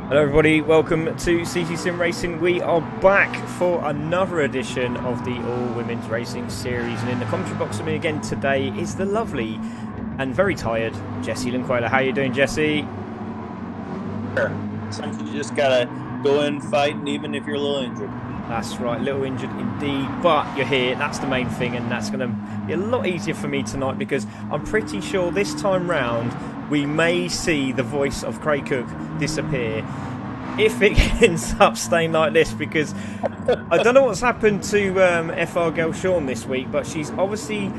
Hello everybody, welcome to CT Sim Racing. We are back for another edition of the All Women's Racing Series, and in the commentary box with me again today is the lovely and very tired Jessie Linquela. How are you doing, Jessie? Sure. Sometimes you just gotta go in fighting even if you're a little injured. That's right, a little injured indeed, but you're here, that's the main thing, and that's going to be a lot easier for me tonight because I'm pretty sure this time round we may see the voice of Craig Cook disappear if it ends up staying like this, because I don't know what's happened to FR girl Sean this week, but she's obviously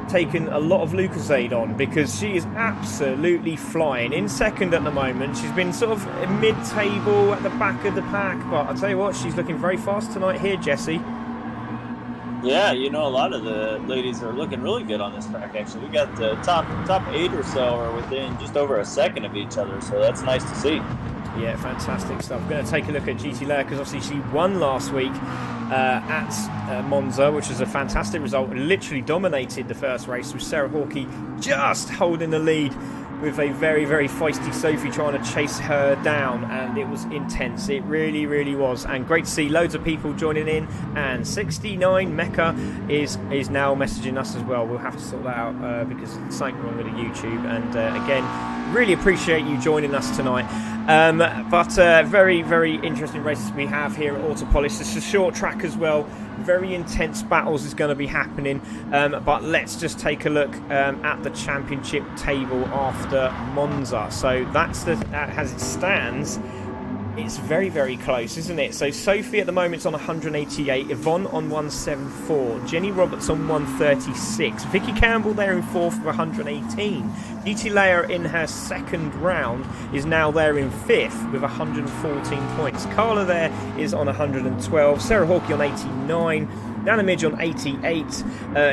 taken a lot of Lucozade on because she is absolutely flying. In second at the moment, she's been sort of mid-table at the back of the pack, but I'll tell you what, she's looking very fast tonight here, Jessie. Yeah, you know, a lot of the ladies are looking really good on this track, actually. We got the top 8 or so are within just over a second of each other, so that's nice to see. Yeah, fantastic stuff. I'm going to take a look at GT Leia because obviously she won last week at Monza, which was a fantastic result. Literally dominated the first race with Sarah Hawkey just holding the lead with a very, very feisty Sophie trying to chase her down, and it was intense. It really, really was. And great to see loads of people joining in, and 69 Mecca is now messaging us as well. We'll have to sort that out because it's something wrong with the YouTube, and again, really appreciate you joining us tonight. But very, very interesting races we have here at AUTOPOLIS. It's a short track as well. Very intense battles is going to be happening, but let's just take a look at the championship table after Monza. So that's as it stands. It's very, very close, isn't it? So Sophie at the moment is on 188, Yvonne on 174, Jenny Roberts on 136, Vicky Campbell there in fourth with 118. GT Leia in her second round is now there in fifth with 114 points. Carla there is on 112, Sarah Hawkey on 89, Nana Midge on 88.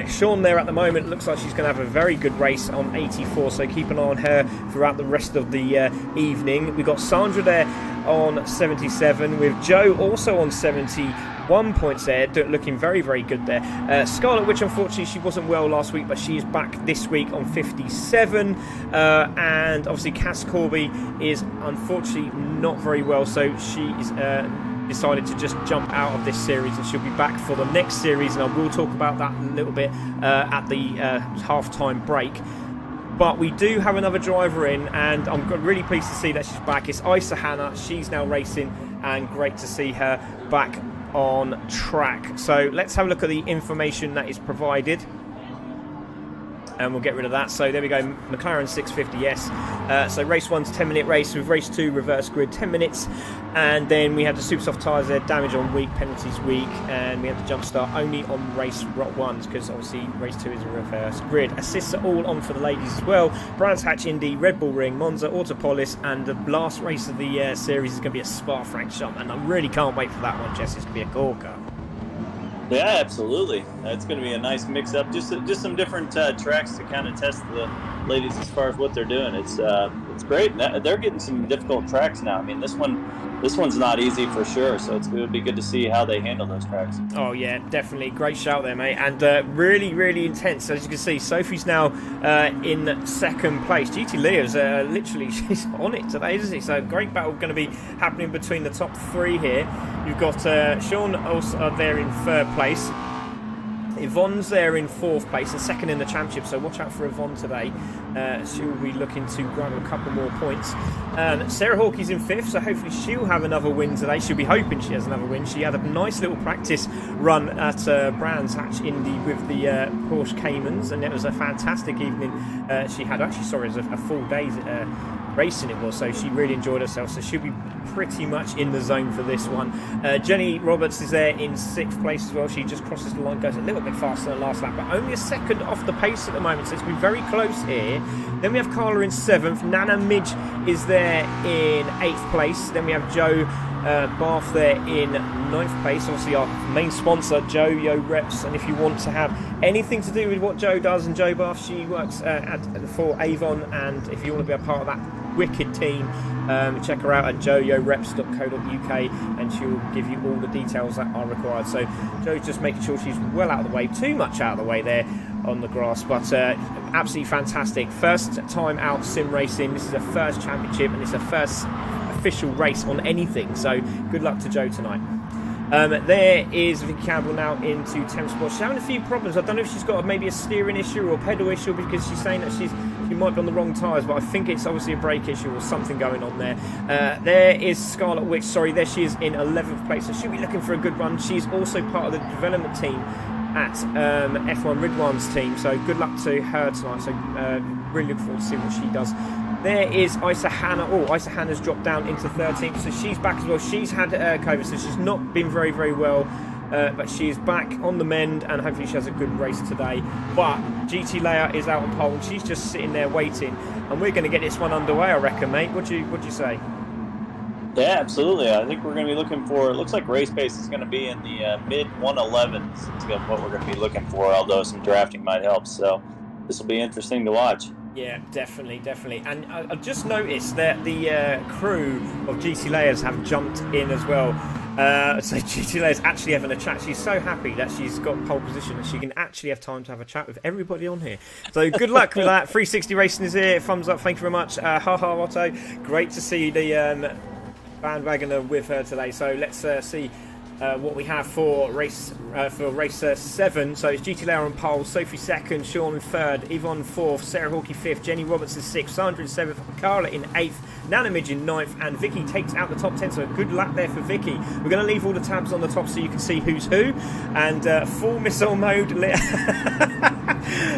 Sean there at the moment looks like she's going to have a very good race on 84, so keep an eye on her throughout the rest of the evening. We've got Sandra there on 77 with Joe also on 71 points there, looking very, very good there. Scarlett, which unfortunately she wasn't well last week, but she is back this week on 57. And obviously Cass Corby is unfortunately not very well, so she is decided to just jump out of this series, and she'll be back for the next series, and I will talk about that a little bit at the half-time break. But we do have another driver in, and I'm really pleased to see that she's back. It's Isa Hanna. She's now racing, and great to see her back on track. So let's have a look at the information that is provided. and we'll get rid of that. So there we go, McLaren 650, yes. So race 1's 10-minute race, with race 2 reverse grid 10 minutes, and then we had the super soft tyres there, damage on week, penalties week, and we had the jump start only on race 1 because obviously race 2 is a reverse grid. Assists are all on for the ladies as well. Brands Hatch Indy, Red Bull Ring, Monza, Autopolis, and the last race of the series is going to be a Spa-Francorchamps, and I really can't wait for that one, Jess. It's going to be a corker. Yeah, absolutely. It's going to be a nice mix-up. Just some different tracks to kind of test the ladies as far as what they're doing. It's great. They're getting some difficult tracks now. I mean, this one's not easy for sure. So it would be good to see how they handle those tracks. Oh yeah, definitely. Great shout there, mate. And really, really intense. As you can see, Sophie's now in 2nd place. GT Leah's literally, she's on it today, isn't she? So great battle going to be happening between the top 3 here. You've got Sean also there in 3rd place. Yvonne's there in 4th place and 2nd in the championship, so watch out for Yvonne today. She'll be looking to grab a couple more points. Sarah Hawkey's in 5th, so hopefully she'll have another win today. She'll be hoping she has another win. She had a nice little practice run at Brands Hatch Indy with the Porsche Caymans, and it was a fantastic evening she had. Actually, sorry, it was a full day's racing it was, so she really enjoyed herself, so she'll be pretty much in the zone for this one. Jenny Roberts is there in 6th place as well. She just crosses the line, goes a little bit faster than last lap, but only a second off the pace at the moment, so it's been very close here. Then we have Carla in 7th. Nana Midge is there in 8th place. Then we have Joe Bath there in 9th place. Obviously our main sponsor, Joe Yo Reps, and if you want to have anything to do with what Joe does, and Joe Bath, she works for Avon, and if you want to be a part of that wicked team, check her out at joeyoreps.co.uk, and she'll give you all the details that are required. So Joe's just making sure she's well out of the way, too much out of the way there on the grass, but absolutely fantastic. First time out sim racing. This is her first championship, and it's her first official race on anything, so good luck to Joe tonight. There is Vicky Campbell now into Thames Sport. She's having a few problems. I don't know if she's got maybe a steering issue or a pedal issue, because she's saying that she might be on the wrong tyres, but I think it's obviously a brake issue or something going on there. There is Scarlet Witch, sorry, there she is in 11th place, so she'll be looking for a good run. She's also part of the development team at F1 Ridwan's team, so good luck to her tonight. So really look forward to seeing what she does. There is Isa Hannah. Oh, Isa Hannah's dropped down into 13th, so she's back as well. She's had COVID, so she's not been very, very well, but she is back on the mend, and hopefully she has a good race today. But GT Leia is out on pole, and she's just sitting there waiting, and we're going to get this one underway, I reckon, mate. What'd you say? Yeah, absolutely. I think we're going to be looking for, it looks like race pace is going to be in the mid 111s. It's what we're going to be looking for, although some drafting might help. So this will be interesting to watch. Yeah, definitely. And I've just noticed that the crew of GT Layers have jumped in as well. So GT Layers actually having a chat. She's so happy that she's got pole position and she can actually have time to have a chat with everybody on here. So good luck with that. 360 Racing is here. Thumbs up. Thank you very much. Otto. Great to see the bandwagoner with her today. So let's see what we have for race 7. So it's GT Layer on pole, Sophie 2nd, Sean in 3rd, Yvonne 4th, Sarah Hawkey 5th, Jenny Robertson 6th, Sandra in 7th, Carla in 8th, Nana Midge in 9th, and Vicky takes out the top 10. So good luck there for Vicky. We're going to leave all the tabs on the top so you can see who's who. And full missile mode.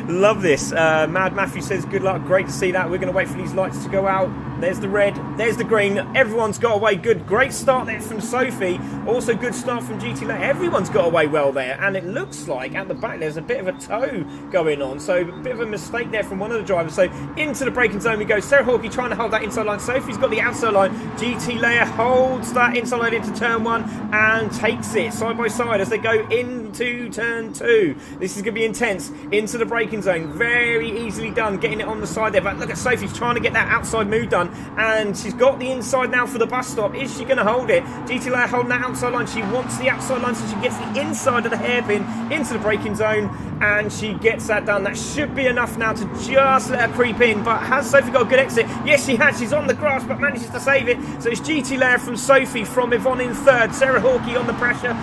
Love this. Mad Matthew says good luck. Great to see that. We're going to wait for these lights to go out. There's the red, there's the green. Everyone's got away good. Great start there from Sophie. Also good start from GT Lane. Everyone's got away well there. And it looks like at the back there's a bit of a tow going on. So a bit of a mistake there from one of the drivers. So into the braking zone we go. Sarah Hawkey trying to hold that inside line. Sophie's got the outside line. GT Layer holds that inside line into turn 1 and takes it side by side as they go into turn 2. This is going to be intense. Into the braking zone. Very easily done getting it on the side there. But look at Sophie's trying to get that outside move done. And she's got the inside now for the bus stop. Is she going to hold it? GT Layer holding that outside line. She wants the outside line so she gets the inside of the hairpin into the braking zone. And she gets that done. That should be enough now to just let her creep in. But has Sophie got a good exit? Yes, she has. She's on the grass but manages to save it. So it's GT Layer from Sophie, from Yvonne in 3rd. Sarah Hawkey on the pressure,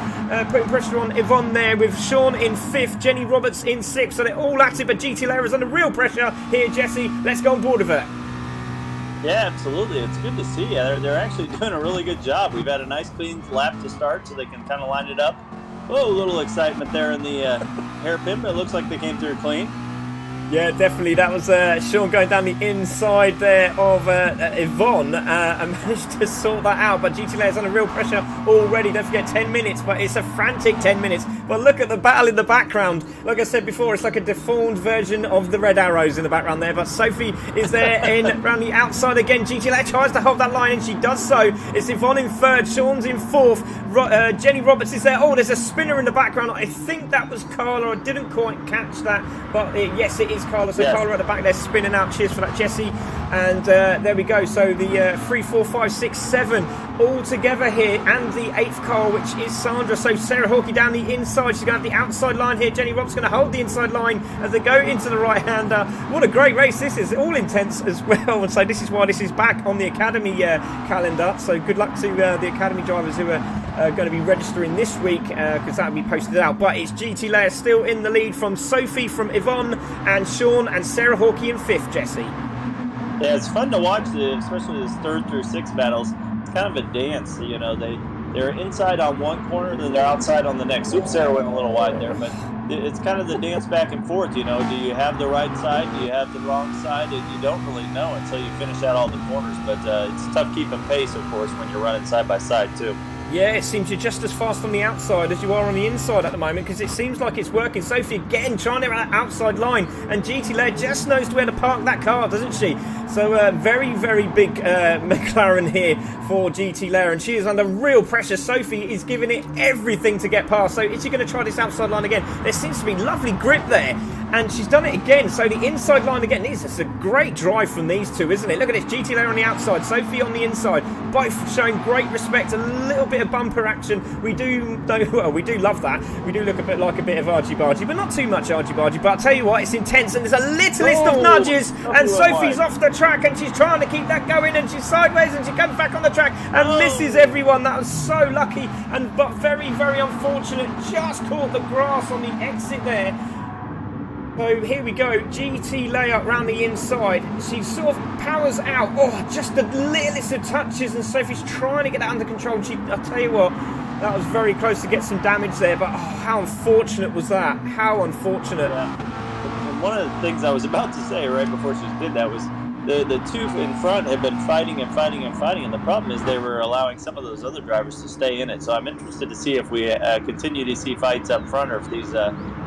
putting pressure on Yvonne there, with Sean in 5th, Jenny Roberts in 6th. So they're all at it, but GT Layer is under real pressure here, Jesse. Let's go on board with her. Yeah, absolutely. It's good to see. They're actually doing a really good job. We've had a nice clean lap to start so they can kind of line it up. Oh, a little excitement there in the hairpin, but it looks like they came through clean. Yeah, definitely. That was Sean going down the inside there of Yvonne and managed to sort that out. But GT Layer's under real pressure already. Don't forget 10 minutes, but it's a frantic 10 minutes. But look at the battle in the background. Like I said before, it's like a deformed version of the red arrows in the background there. But Sophie is there around the outside again. GT Layer tries to hold that line and she does so. It's Yvonne in third, Sean's in fourth. Jenny Roberts is there. Oh, there's a spinner in the background. I think that was Carla. I didn't quite catch that. But yes, it is Carla. So yes. Carla at the back there spinning out. Cheers for that, Jessie. And there we go. So the 3, 4, 5, 6, 7 all together here. And the 8th car, which is Sandra. So Sarah Hawkey down the inside. She's going to have the outside line here. Jenny Roberts going to hold the inside line as they go into the right-hander. What a great race this is. All intense as well. And so this is why this is back on the Academy calendar. So good luck to the Academy drivers who are going to be registering this week because that will be posted out. But it's GT Layer still in the lead from Sophie, from Yvonne and Sean, and Sarah Hawkey in 5th, Jesse. Yeah, it's fun to watch, especially those 3rd through 6th battles. It's kind of a dance, you know. They're inside on one corner, then they're outside on the next. Oops, Sarah went a little wide there, but it's kind of the dance back and forth, you know. Do you have the right side? Do you have the wrong side? And you don't really know until you finish out all the corners. But it's tough keeping pace, of course, when you're running side by side, too. Yeah, it seems you're just as fast on the outside as you are on the inside at the moment because it seems like it's working. Sophie again trying to get that outside line, and GT Layer just knows where to park that car, doesn't she? So very, very big McLaren here for GT Layer, and she is under real pressure. Sophie is giving it everything to get past. So is she going to try this outside line again? There seems to be lovely grip there, and she's done it again. So the inside line again. This is a great drive from these two, isn't it? Look at this, GT Layer on the outside, Sophie on the inside, both showing great respect. A little bit of bumper action. We do love that. We do look a bit like a bit of argy-bargy, but not too much argy-bargy. But I'll tell you what, it's intense, and there's a little list of nudges, and Sophie's off the track, and she's trying to keep that going, and she's sideways, and she comes back on the track and misses everyone. That was so lucky, but very, very unfortunate. Just caught the grass on the exit there. So here we go, GT Layer around the inside. She sort of powers out. Oh, just the littlest of touches, and Sophie's trying to get that under control. I'll tell you what, that was very close to get some damage there, but how unfortunate was that? How unfortunate. Yeah. And one of the things I was about to say right before she did that was the two in front have been fighting and fighting and fighting, and the problem is they were allowing some of those other drivers to stay in it. So I'm interested to see if we continue to see fights up front, or if these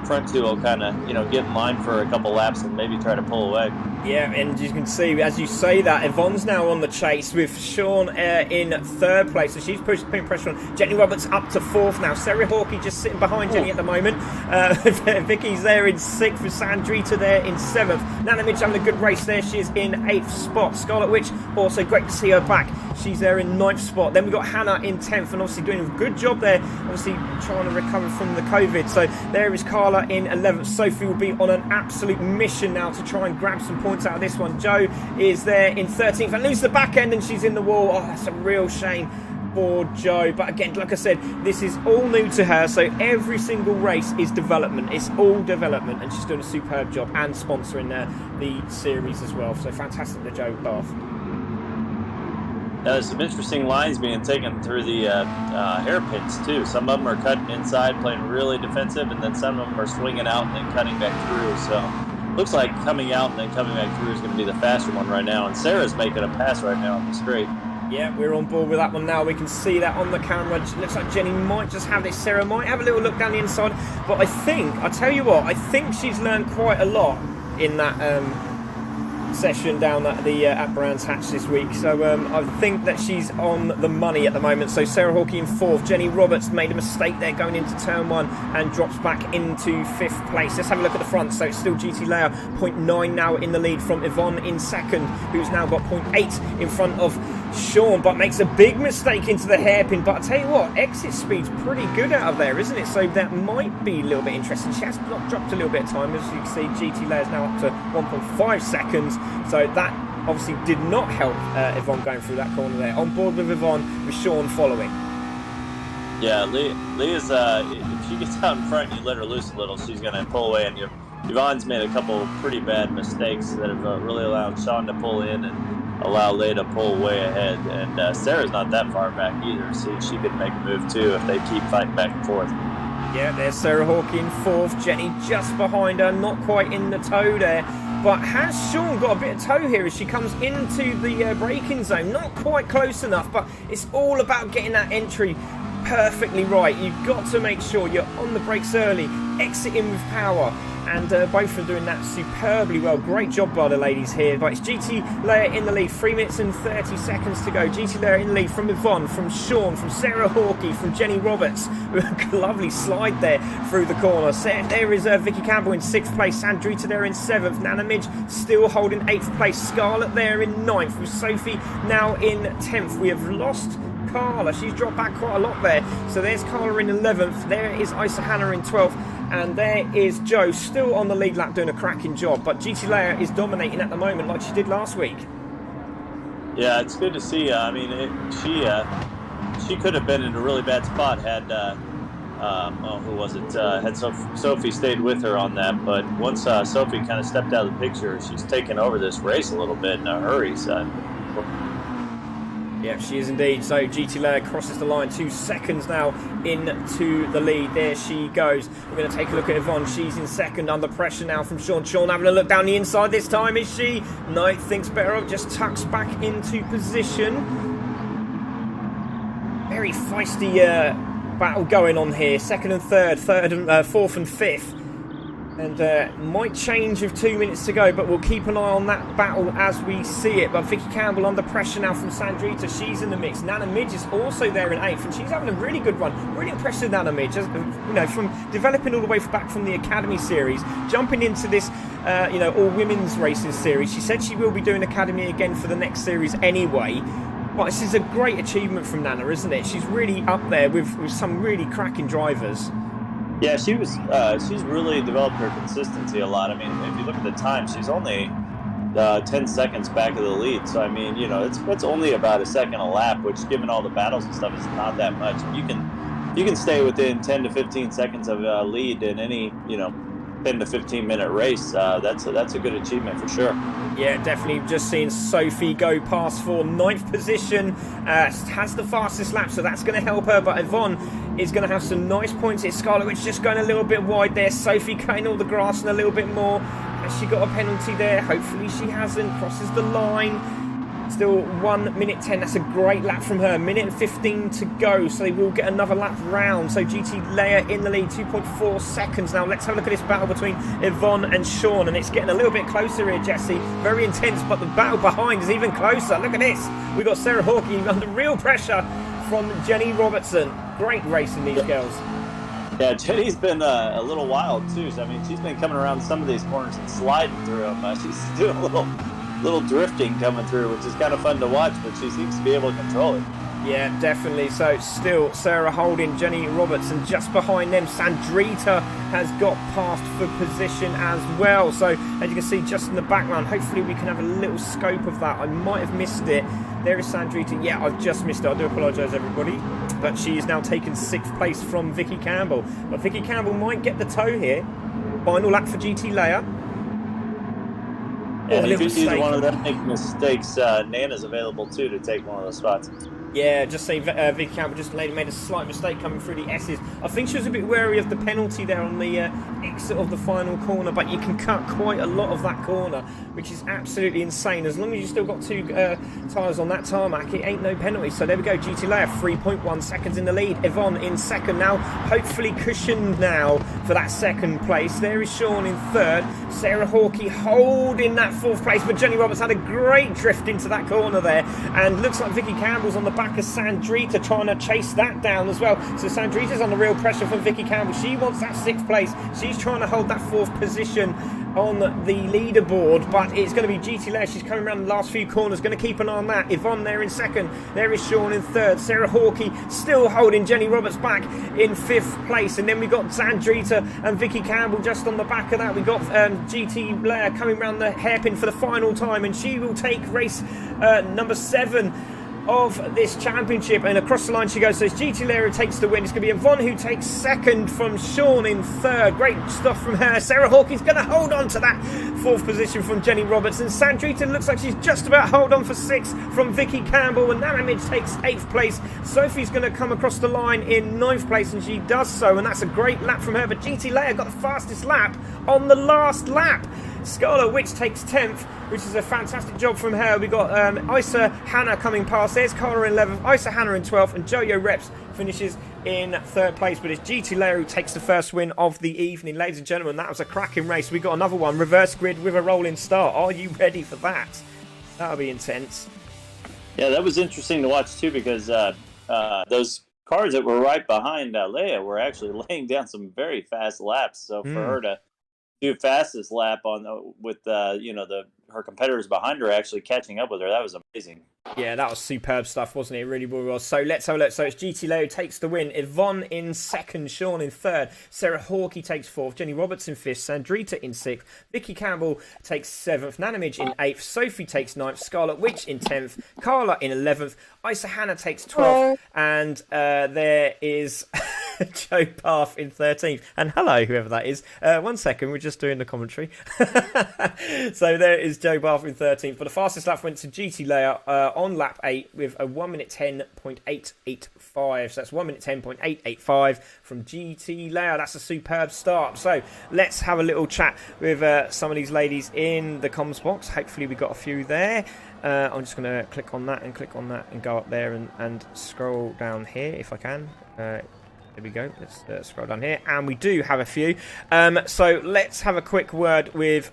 front two will kind of, you know, get in line for a couple laps and maybe try to pull away. Yeah, and you can see, as you say that, Yvonne's now on the chase with Sean in 3rd place, so she's putting pressure on. Jenny Roberts up to 4th now. Sarah Hawkey just sitting behind Jenny at the moment. Vicky's there in 6th, with Sandrita there in 7th. Nana Midge having a good race there. She is in 8th spot. Scarlet Witch, also great to see her back. She's there in 9th spot. Then we've got Hannah in 10th, and obviously doing a good job there, obviously trying to recover from the COVID. So there is Carla in 11th. Sophie will be on an absolute mission now to try and grab some points out of this one. Jo is there in 13th and loses the back end, and she's in the wall. Oh, that's a real shame for Jo. But again, like I said, this is all new to her, so every single race is development. It's all development, and she's doing a superb job, and sponsoring the series as well. So fantastic to Jo Bath. There's some interesting lines being taken through the hairpins too. Some of them are cutting inside, playing really defensive, and then some of them are swinging out and then cutting back through. So looks like coming out and then coming back through is going to be the faster one right now. And Sarah's making a pass right now on the straight. Yeah, we're on board with that one now. We can see that on the camera. It looks like Jenny might just have this. Sarah might have a little look down the inside. But I'll tell you what, I think she's learned quite a lot in that session down at the at Brands Hatch this week. So I think that she's on the money at the moment. So Sarah Hawkey in 4th. Jenny Roberts made a mistake there going into turn 1 and drops back into 5th place. Let's have a look at the front. So it's still GT Layer 0.9 now in the lead from Yvonne in 2nd, who's now got 0.8 in front of Sean, but makes a big mistake into the hairpin. But I tell you what, exit speed's pretty good out of there, isn't it? So that might be a little bit interesting. She has dropped a little bit of time. As you can see, GT Layer's now up to 1.5 seconds. So that obviously did not help Yvonne going through that corner there. On board with Yvonne, with Sean following. Yeah, Leah's, if she gets out in front and you let her loose a little, she's going to pull away. And Yvonne's made a couple pretty bad mistakes that have really allowed Sean to pull in and allow Leah to pull way ahead. And Sarah's not that far back either, so she could make a move too if they keep fighting back and forth. Yeah, there's Sarah Hawkey in 4th. Jenny just behind her, not quite in the toe there. But has Sean got a bit of toe here as she comes into the braking zone? Not quite close enough, but it's all about getting that entry perfectly right. You've got to make sure you're on the brakes early, exiting with power, and both are doing that superbly well. Great job by the ladies here. But it's GT Leia in the lead, 3 minutes and 30 seconds to go. GT Leia in the lead from Yvonne, from Sean, from Sarah Hawkey, from Jenny Roberts. Lovely slide there through the corner. There is Vicky Campbell in 6th place, Sandrita there in 7th, Nana Midge still holding 8th place, Scarlett there in 9th, with Sophie now in 10th. We have lost Carla, she's dropped back quite a lot there. So there's Carla in 11th, there is Isa Hannah in 12th, and there is Joe still on the lead lap doing a cracking job. But GT Leia is dominating at the moment like she did last week. Yeah, it's good to see. I mean, she could have been in a really bad spot had who was it? Had Sophie stayed with her on that. But once Sophie kind of stepped out of the picture, she's taken over this race a little bit in a hurry. So. Yeah, she is indeed. So GT Leia crosses the line, 2 seconds now into the lead. There she goes. We're going to take a look at Yvonne. She's in 2nd, under pressure now from Sean. Sean having a look down the inside this time, is she? No, thinks better of, just tucks back into position. Very feisty battle going on here. 2nd and 3rd, 4th and 5th. And might change with 2 minutes to go, but we'll keep an eye on that battle as we see it. But Vicky Campbell under pressure now from Sandrita. She's in the mix. Nana Midge is also there in 8th, and she's having a really good run. Really impressed with Nana Midge. You know, from developing all the way back from the Academy series, jumping into this, all women's racing series. She said she will be doing Academy again for the next series anyway. But this is a great achievement from Nana, isn't it? She's really up there with some really cracking drivers. Yeah, she's really developed her consistency a lot. I mean, if you look at the time, she's only 10 seconds back of the lead. So, I mean, it's only about a second a lap, which, given all the battles and stuff, is not that much. You can stay within 10 to 15 seconds of a lead in any, 10 to 15 minute race. That's a good achievement for sure. Yeah, definitely. Just seeing Sophie go past for 9th position, has the fastest lap, so that's going to help her. But Yvonne is going to have some nice points here. Scarlett Witch just going a little bit wide there. Sophie cutting all the grass and a little bit more. Has she got a penalty there? Hopefully she hasn't. Crosses the line. Still 1 minute 10. That's a great lap from her. Minute and 15 to go, so they will get another lap round. So GT Leia in the lead, 2.4 seconds now. Let's have a look at this battle between Yvonne and Sean, and it's getting a little bit closer here, Jesse. Very intense, but the battle behind is even closer. Look at this. We've got Sarah Hawkey under real pressure from Jenny Robertson. Great racing, these girls. Yeah, Jenny's been a little wild too. So, I mean, she's been coming around some of these corners and sliding through them. She's doing a little drifting coming through, which is kind of fun to watch, but she seems to be able to control it. Yeah, definitely. So still Sarah holding Jenny Robertson. Just behind them, Sandrita has got past for position as well. So as you can see just in the background, hopefully we can have a little scope of that. I might have missed it. There is Sandrita. Yeah, I've just missed it. I do apologise, everybody. But she is now taken 6th place from Vicky Campbell. But Vicky Campbell might get the toe here. Final lap for GT Leia. And if either one of them make mistakes, Nana's available too to take one of those spots. Yeah, just say Vicky Campbell just made a slight mistake coming through the S's. I think she was a bit wary of the penalty there on the exit of the final corner, but you can cut quite a lot of that corner, which is absolutely insane. As long as you've still got 2 tyres on that tarmac, it ain't no penalty. So there we go, GT Leia, 3.1 seconds in the lead. Yvonne in 2nd now, hopefully cushioned now for that 2nd place. There is Sean in 3rd. Sarah Hawkey holding that 4th place, but Jenny Roberts had a great drift into that corner there, and looks like Vicky Campbell's on the back of Sandrita trying to chase that down as well. So Sandrita's under real pressure from Vicky Campbell. She wants that 6th place. She's trying to hold that 4th position on the leaderboard, but it's going to be GT Leia. She's coming around the last few corners, going to keep an eye on that. Yvonne there in 2nd. There is Sean in 3rd. Sarah Hawkey still holding Jenny Roberts back in 5th place, and then we got Sandrita and Vicky Campbell just on the back of that. We got GT Leia coming around the hairpin for the final time, and she will take race number 7. of this championship, and across the line she goes. So it's GT Leia who takes the win. It's going to be Yvonne who takes second from Sean in third. Great stuff from her. Sarah Hawkey's going to hold on to that fourth position from Jenny Roberts, and Sandrita looks like she's just about hold on for sixth from Vicky Campbell, and Nana Midge takes eighth place. Sophie's going to come across the line in ninth place, and she does so, and that's a great lap from her. But GT Leia got the fastest lap on the last lap. Scarlet Witch takes 10th, which is a fantastic job from her. We got Isa Hannah coming past. There's Carla in 11th, Isa Hannah in 12th, and Jojo Reps finishes in third place. But it's GT Leia who takes the first win of the evening. Ladies and gentlemen, that was a cracking race. We got another one, reverse grid with a rolling start. Are you ready for that? That'll be intense. Yeah, that was interesting to watch too, because those cars that were right behind Leia were actually laying down some very fast laps. So for her to do fastest lap on with her competitors behind her actually catching up with her, that was amazing. Yeah, that was superb stuff, wasn't it? It really was. So let's have a look. So it's GT Leia who takes the win. Yvonne in second, Sean in third, Sarah Hawkey takes fourth, Jenny Roberts in fifth, Sandrita in sixth, Vicky Campbell takes seventh, Nana Midge in eighth, Sophie takes ninth, Scarlet Witch in 10th, Carla in 11th, Isa Hannah takes 12th, and there is Joe Path in 13th. And hello, whoever that is. 1 second, we're just doing the commentary. So there is Joe Path in 13th. But the fastest lap went to GT Leia on lap 8 with a 1 minute 10.885. So that's 1 minute 10.885 from GT Leia. That's a superb start. So let's have a little chat with some of these ladies in the comms box. Hopefully we got a few there. I'm just going to click on that and go up there and scroll down here if I can. There we go. Let's scroll down here, and we do have a few. So let's have a quick word with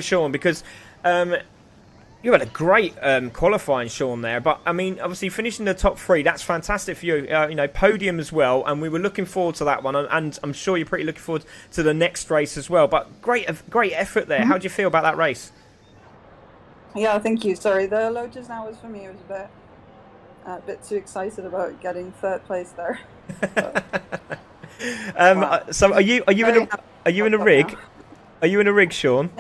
Sean, because you had a great qualifying, Sean, there. But I mean, obviously finishing the top three, that's fantastic for you. Podium as well, and we were looking forward to that one, and I'm sure you're pretty looking forward to the next race as well. But great effort there. How do you feel about that race? Yeah, thank you. Sorry, the Lotus now was for me. It was a bit too excited about getting third place there. Wow. So are you in a rig? Now. Are you in a rig, Sean?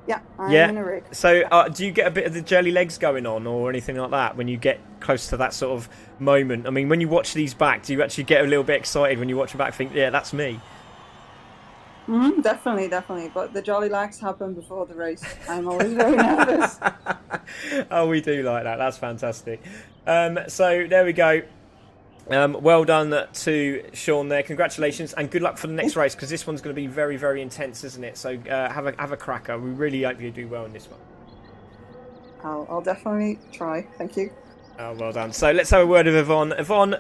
Yeah, I'm in a rig. So do you get a bit of the jelly legs going on or anything like that when you get close to that sort of moment? I mean, when you watch these back, do you actually get a little bit excited when you watch them back? Think, yeah, that's me. Definitely. But the jolly lags happen before the race. I'm always very nervous. Oh, we do like that. That's fantastic. So there we go. Well done to Sean there. Congratulations and good luck for the next race, because this one's going to be very, very intense, isn't it? So have a cracker. We really hope you do well in this one. I'll definitely try. Thank you. Oh, well done. So let's have a word with Yvonne. Yvonne,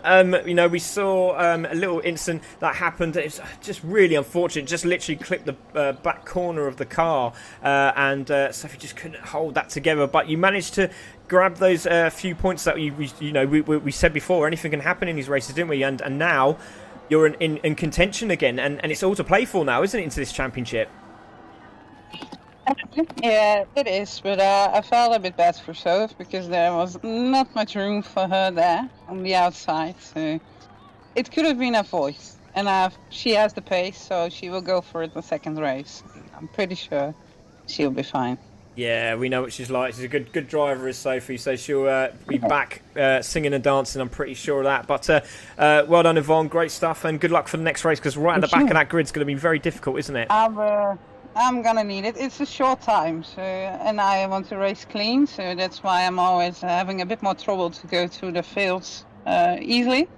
we saw a little incident that happened. It's just really unfortunate. Just literally clipped the back corner of the car, and Sophie just couldn't hold that together. But you managed to grab those few points that we said before. Anything can happen in these races, didn't we? And now you're in contention again, and it's all to play for now, isn't it, into this championship? Yeah, it is, but I felt a bit bad for Soph because there was not much room for her there on the outside, so it could have been avoided. And she has the pace, so she will go for it the second race. I'm pretty sure she'll be fine. Yeah, we know what she's like. She's a good driver, is Sophie, so she'll be back singing and dancing, I'm pretty sure of that. But well done, Yvonne. Great stuff, and good luck for the next race, because right at the back of that grid's going to be very difficult, isn't it? I'm gonna need it. It's a short time, so and I want to race clean, so that's why I'm always having a bit more trouble to go through the fields easily.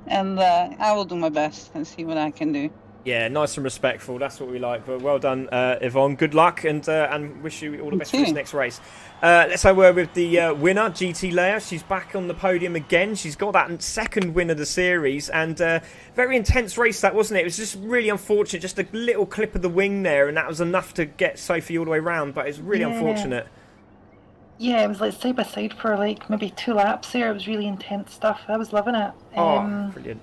And I will do my best and see what I can do. Yeah, nice and respectful. That's what we like. But well done, Yvonne. Good luck, and wish you all the best for this next race. Let's have a word with the winner, GT Leia. She's back on the podium again. She's got that second win of the series, and very intense race that, wasn't it? It was just really unfortunate, just a little clip of the wing there, and that was enough to get Sophie all the way round. But it's really unfortunate. Yeah, it was like side by side for like maybe 2 laps there. It was really intense stuff. I was loving it. Brilliant.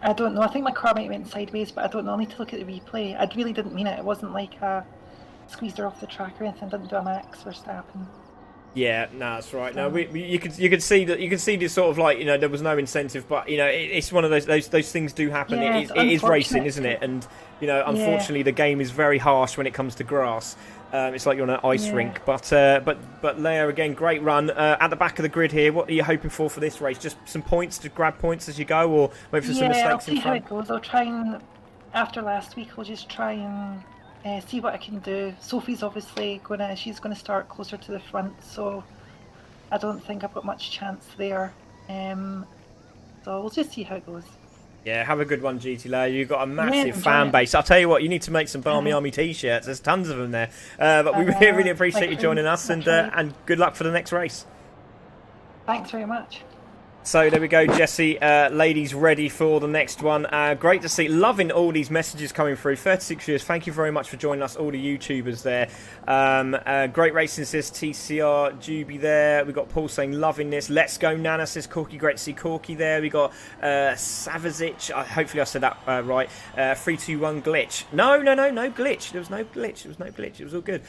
I don't know. I think my car might have went sideways, but I don't know. I need to look at the replay. I really didn't mean it. It wasn't like a squeezed her off the track or anything. I didn't do a max or Verstappen. Yeah, no, that's right. No, you could see that, you could see this sort of like, there was no incentive, but it's one of those things do happen. Yeah, It is racing, unfortunate. isn't it? And unfortunately, the game is very harsh when it comes to grass. It's like you're on an ice rink. But Leia, again, great run at the back of the grid here. What are you hoping for this race? Just some points to grab points as you go, or wait for some I'll mistakes see in how front? it goes. I'll try and, after last week, I'll just try and see what I can do. Sophie's obviously she's gonna start closer to the front, so I don't think I've got much chance there. So we'll just see how it goes. Yeah, have a good one, GT Leia. You've got a massive enjoy fan it. base. I'll tell you what, you need to make some Barmy Army t-shirts. There's tons of them there. But we really appreciate you joining us, and good luck for the next race. Thanks very much. So there we go, Jesse. Ladies ready for the next one. Great to see. Loving all these messages coming through. 36 years. Thank you very much for joining us, all the YouTubers there. Great racing, says TCR. Juby there. We got Paul saying loving this. Let's go, Nana, says Corky. Great to see Corky there. We got Savazic. Hopefully I said that right. 321 glitch. No glitch. There was no glitch. It was all good.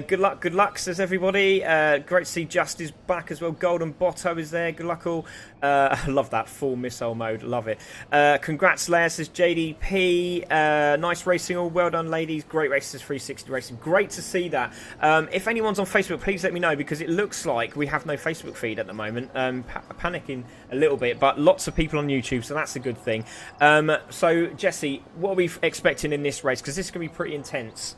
Good luck, says everybody. Great to see Justice back as well. Golden Botto is there. Good luck all. I love that full missile mode. Love it. Congrats, Leia, says JDP. Nice racing all. Well done, ladies. Great races, 360 Racing. Great to see that. If anyone's on Facebook, please let me know, because it looks like we have no Facebook feed at the moment. Panicking a little bit, but lots of people on YouTube, so that's a good thing. So, Jesse, what are we expecting in this race? Because this is going to be pretty intense.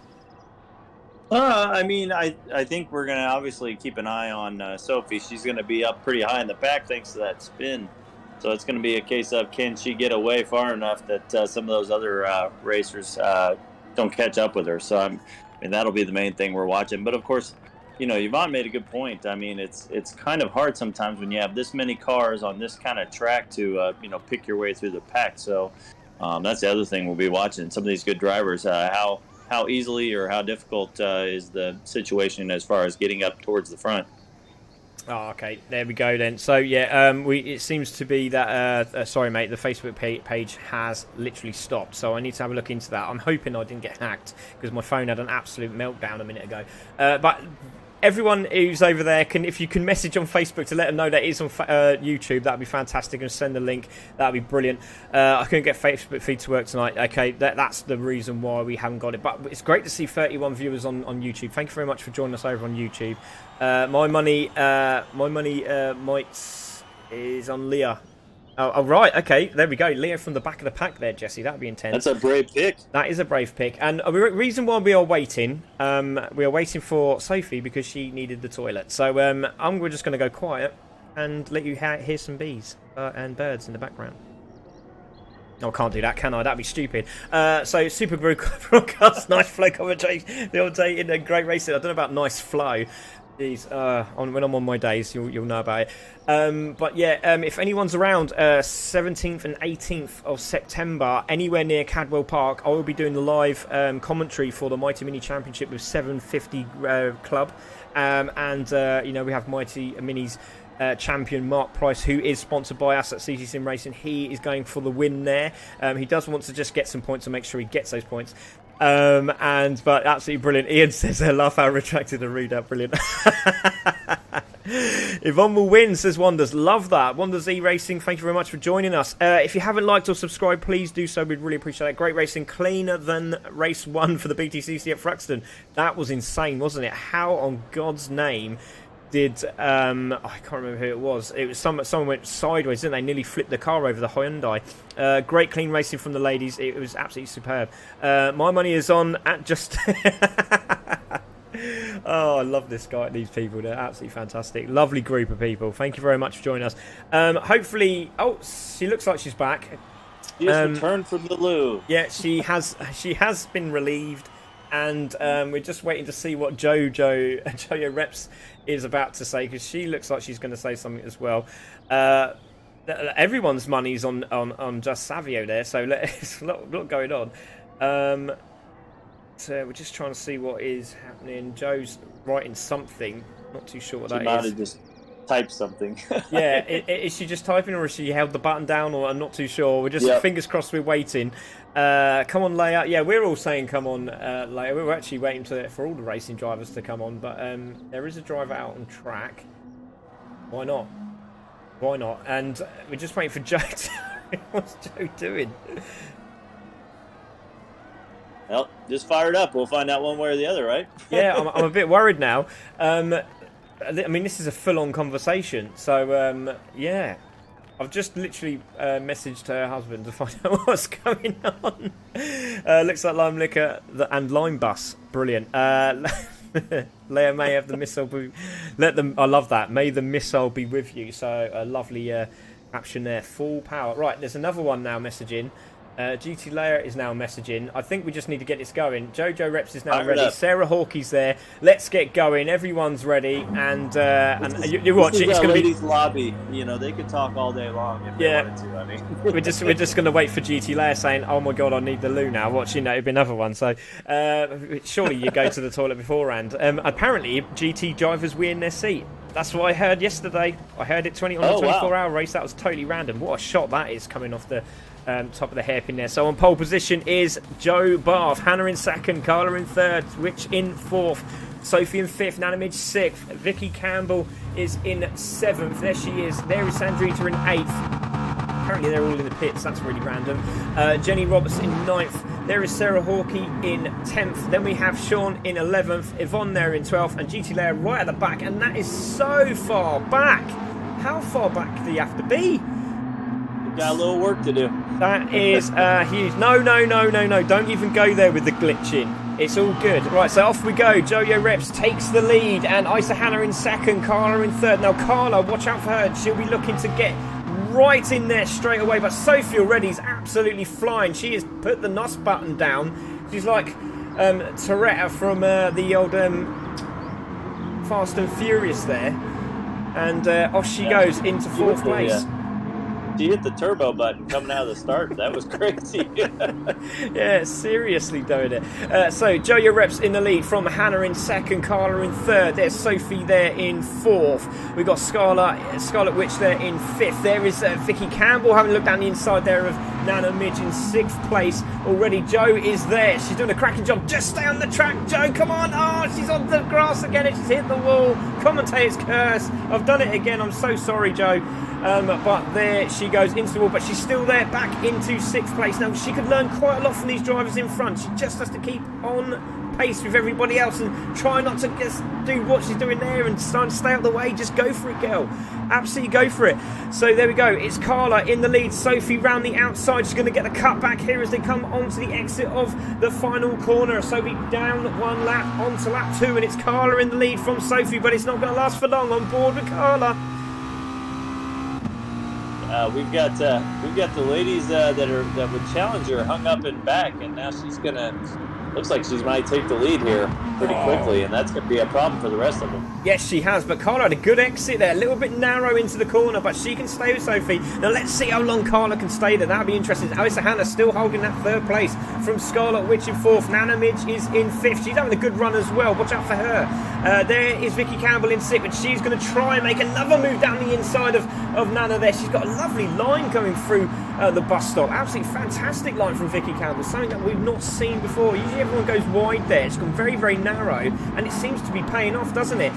I think we're going to obviously keep an eye on Sophie. She's going to be up pretty high in the pack thanks to that spin. So it's going to be a case of, can she get away far enough that some of those other racers don't catch up with her. So that'll be the main thing we're watching. But of course, Yvonne made a good point. I mean, it's kind of hard sometimes when you have this many cars on this kind of track to pick your way through the pack. So that's the other thing we'll be watching. Some of these good drivers, how easily or how difficult is the situation as far as getting up towards the front? Oh, okay. There we go then. So yeah, it seems to be that. Sorry, mate. The Facebook page has literally stopped, so I need to have a look into that. I'm hoping I didn't get hacked, because my phone had an absolute meltdown a minute ago. But everyone who's over there, if you can message on Facebook to let them know that it's on YouTube, that'd be fantastic, and send the link. That'd be brilliant. I couldn't get Facebook feed to work tonight. Okay, that's the reason why we haven't got it. But it's great to see 31 viewers on YouTube. Thank you very much for joining us over on YouTube. My money, Mike's is on Leah. Oh, right, okay, there we go. Leo from the back of the pack there, Jesse. That'd be intense. That's a brave pick. That is a brave pick. And the reason why we are waiting for Sophie, because she needed the toilet. So we're just going to go quiet and let you hear some bees and birds in the background. No, I can't do that, can I? That'd be stupid. So, Super Broadcast, nice flow commentary. The old day in a great racing. I don't know about nice flow. When I'm on my days, you'll know about it. But yeah, if anyone's around 17th and 18th of September, anywhere near Cadwell Park, I will be doing the live commentary for the Mighty Mini Championship with 750 Club. We have Mighty Minis champion Mark Price, who is sponsored by us at CC Sim Racing. He is going for the win there. He does want to just get some points and make sure he gets those points. But absolutely brilliant. Ian says, I laugh out retracted and read out. Brilliant. Yvonne will win, says Wonders. Love that. Wonders E-Racing, thank you very much for joining us. If you haven't liked or subscribed, please do so. We'd really appreciate that. Great racing, cleaner than race 1 for the BTCC at Thruxton. That was insane, wasn't it? How on God's name did I can't remember who it was. It was someone went sideways, didn't they? Nearly flipped the car over the Hyundai. Great clean racing from the ladies. It was absolutely superb. My money is on at just oh, I love this guy. These people, they're absolutely fantastic. Lovely group of people. Thank you very much for joining us. Hopefully, she looks like she's back. She has returned from the loo. Yeah, she has been relieved. And we're just waiting to see what Jojo Reps is about to say, because she looks like she's going to say something as well. Everyone's money's on just Savio there, so there's a lot going on. So we're just trying to see what is happening. Joe's writing something. Not too sure what that is. She might have just typed something. Yeah, is she just typing, or has she held the button down, or I'm not too sure. We're just fingers crossed we're waiting. Come on, Leia. Yeah, we're all saying come on, Leia. We were actually waiting for all the racing drivers to come on, but there is a driver out on track. Why not? Why not? And we're just waiting for Joe. What's Joe doing? Well, just fire it up. We'll find out one way or the other, right? Yeah, I'm a bit worried now. I mean, this is a full-on conversation. So, yeah. I've just literally messaged her husband to find out what's going on. Looks like Lime Liquor and Lime Bus. Brilliant. Leia may have the missile be... I love that. May the missile be with you. So, a lovely caption there. Full power. Right, there's another one now messaging. GT Leia is now messaging. I think we just need to get this going. Jojo Reps is now ready. Sarah Hawkey's there. Let's get going. Everyone's ready. And you watch it. It's going to be ladies' lobby. You know, they could talk all day long if they wanted to. I mean, we're just going to wait for GT Leia saying, "Oh my God, I need the loo now." Watching that, it'd be another one. So surely you go to the toilet beforehand. Apparently, GT drivers wee in their seat. That's what I heard yesterday. I heard it on the 24-hour race. That was totally random. What a shot that is coming off the top of the hairpin there. So on pole position is Joe Barth, Hannah in second, Carla in third, Rich in fourth, Sophie in fifth, Nanimage sixth, Vicky Campbell is in seventh. There she is. There is Sandrita in eighth. Apparently they're all in the pits. That's really random. Jenny Roberts in ninth. There is Sarah Hawkey in 10th. Then we have Sean in 11th. Yvonne there in 12th. And GT Leia right at the back. And that is so far back. How far back do you have to be? We've got a little work to do. That is huge. No. Don't even go there with the glitching. It's all good. Right, so off we go. Jojo Reps takes the lead. And Isa Hannah in second. Carla in third. Now, Carla, watch out for her. She'll be looking to get right in there straight away, but Sophie already is absolutely flying. She has put the NOS button down. She's like Toretta from the old Fast and Furious there, and off she goes into fourth place. She hit the turbo button coming out of the start. That was crazy. Yeah, seriously doing it. So Jojo Reps in the lead from Hannah in second, Carla in third. There's Sophie there in fourth. We've got Scarlet Witch there in fifth. There is Vicky Campbell having a look down the inside there of Nana Midge in sixth place. Already Joe is there. She's doing a cracking job. Just stay on the track, Joe. Come on. Oh, she's on the grass again and she's hit the wall. Commentator's curse. I've done it again. I'm so sorry, Joe. But there she goes into the wall, but she's still there, back into sixth place. Now, she could learn quite a lot from these drivers in front. She just has to keep on pace with everybody else and try not to just do what she's doing there and stay out of the way. Just go for it, girl. Absolutely go for it. So there we go. It's Carla in the lead. Sophie round the outside. She's going to get the cut back here as they come onto the exit of the final corner. Sophie down one lap onto lap two, and it's Carla in the lead from Sophie, but it's not going to last for long. On board with Carla. We've got the ladies that would challenge her hung up and back, and now she's gonna. Looks like she might take the lead here pretty quickly, and that's going to be a problem for the rest of them. Yes, she has, but Carla had a good exit there. A little bit narrow into the corner, but she can stay with Sophie. Now, let's see how long Carla can stay there. That'll be interesting. Alyssa Hannah still holding that third place from Scarlet Witch in fourth. Nana Midge is in fifth. She's having a good run as well. Watch out for her. There is Vicky Campbell in sixth, but she's going to try and make another move down the inside of Nana there. She's got a lovely line going through the bus stop. Absolutely fantastic line from Vicky Campbell. Something that we've not seen before. Usually everyone goes wide there. It's gone very, very narrow, and it seems to be paying off, doesn't it?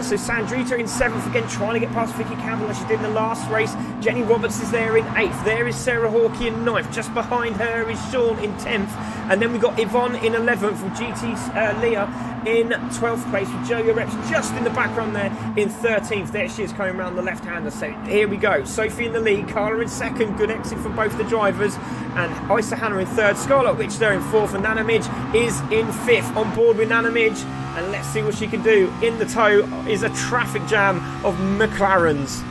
So Sandrita in seventh again, trying to get past Vicky Campbell as she did in the last race. Jenny Roberts is there in eighth. There is Sarah Hawkey in ninth. Just behind her is Sean in 10th. And then we've got Yvonne in 11th with GT Leah in 12th place with Jojo Reps just in the background there in 13th. There she is coming around the left-hander. So here we go. Sophie in the lead, Carla in second. Good exit from both the drivers. And Isa Hannah in third. Scarlet Witch there in fourth. And Nana Midge is in fifth. On board with Nana Midge. And let's see what she can do. In the tow is a traffic jam of McLarens.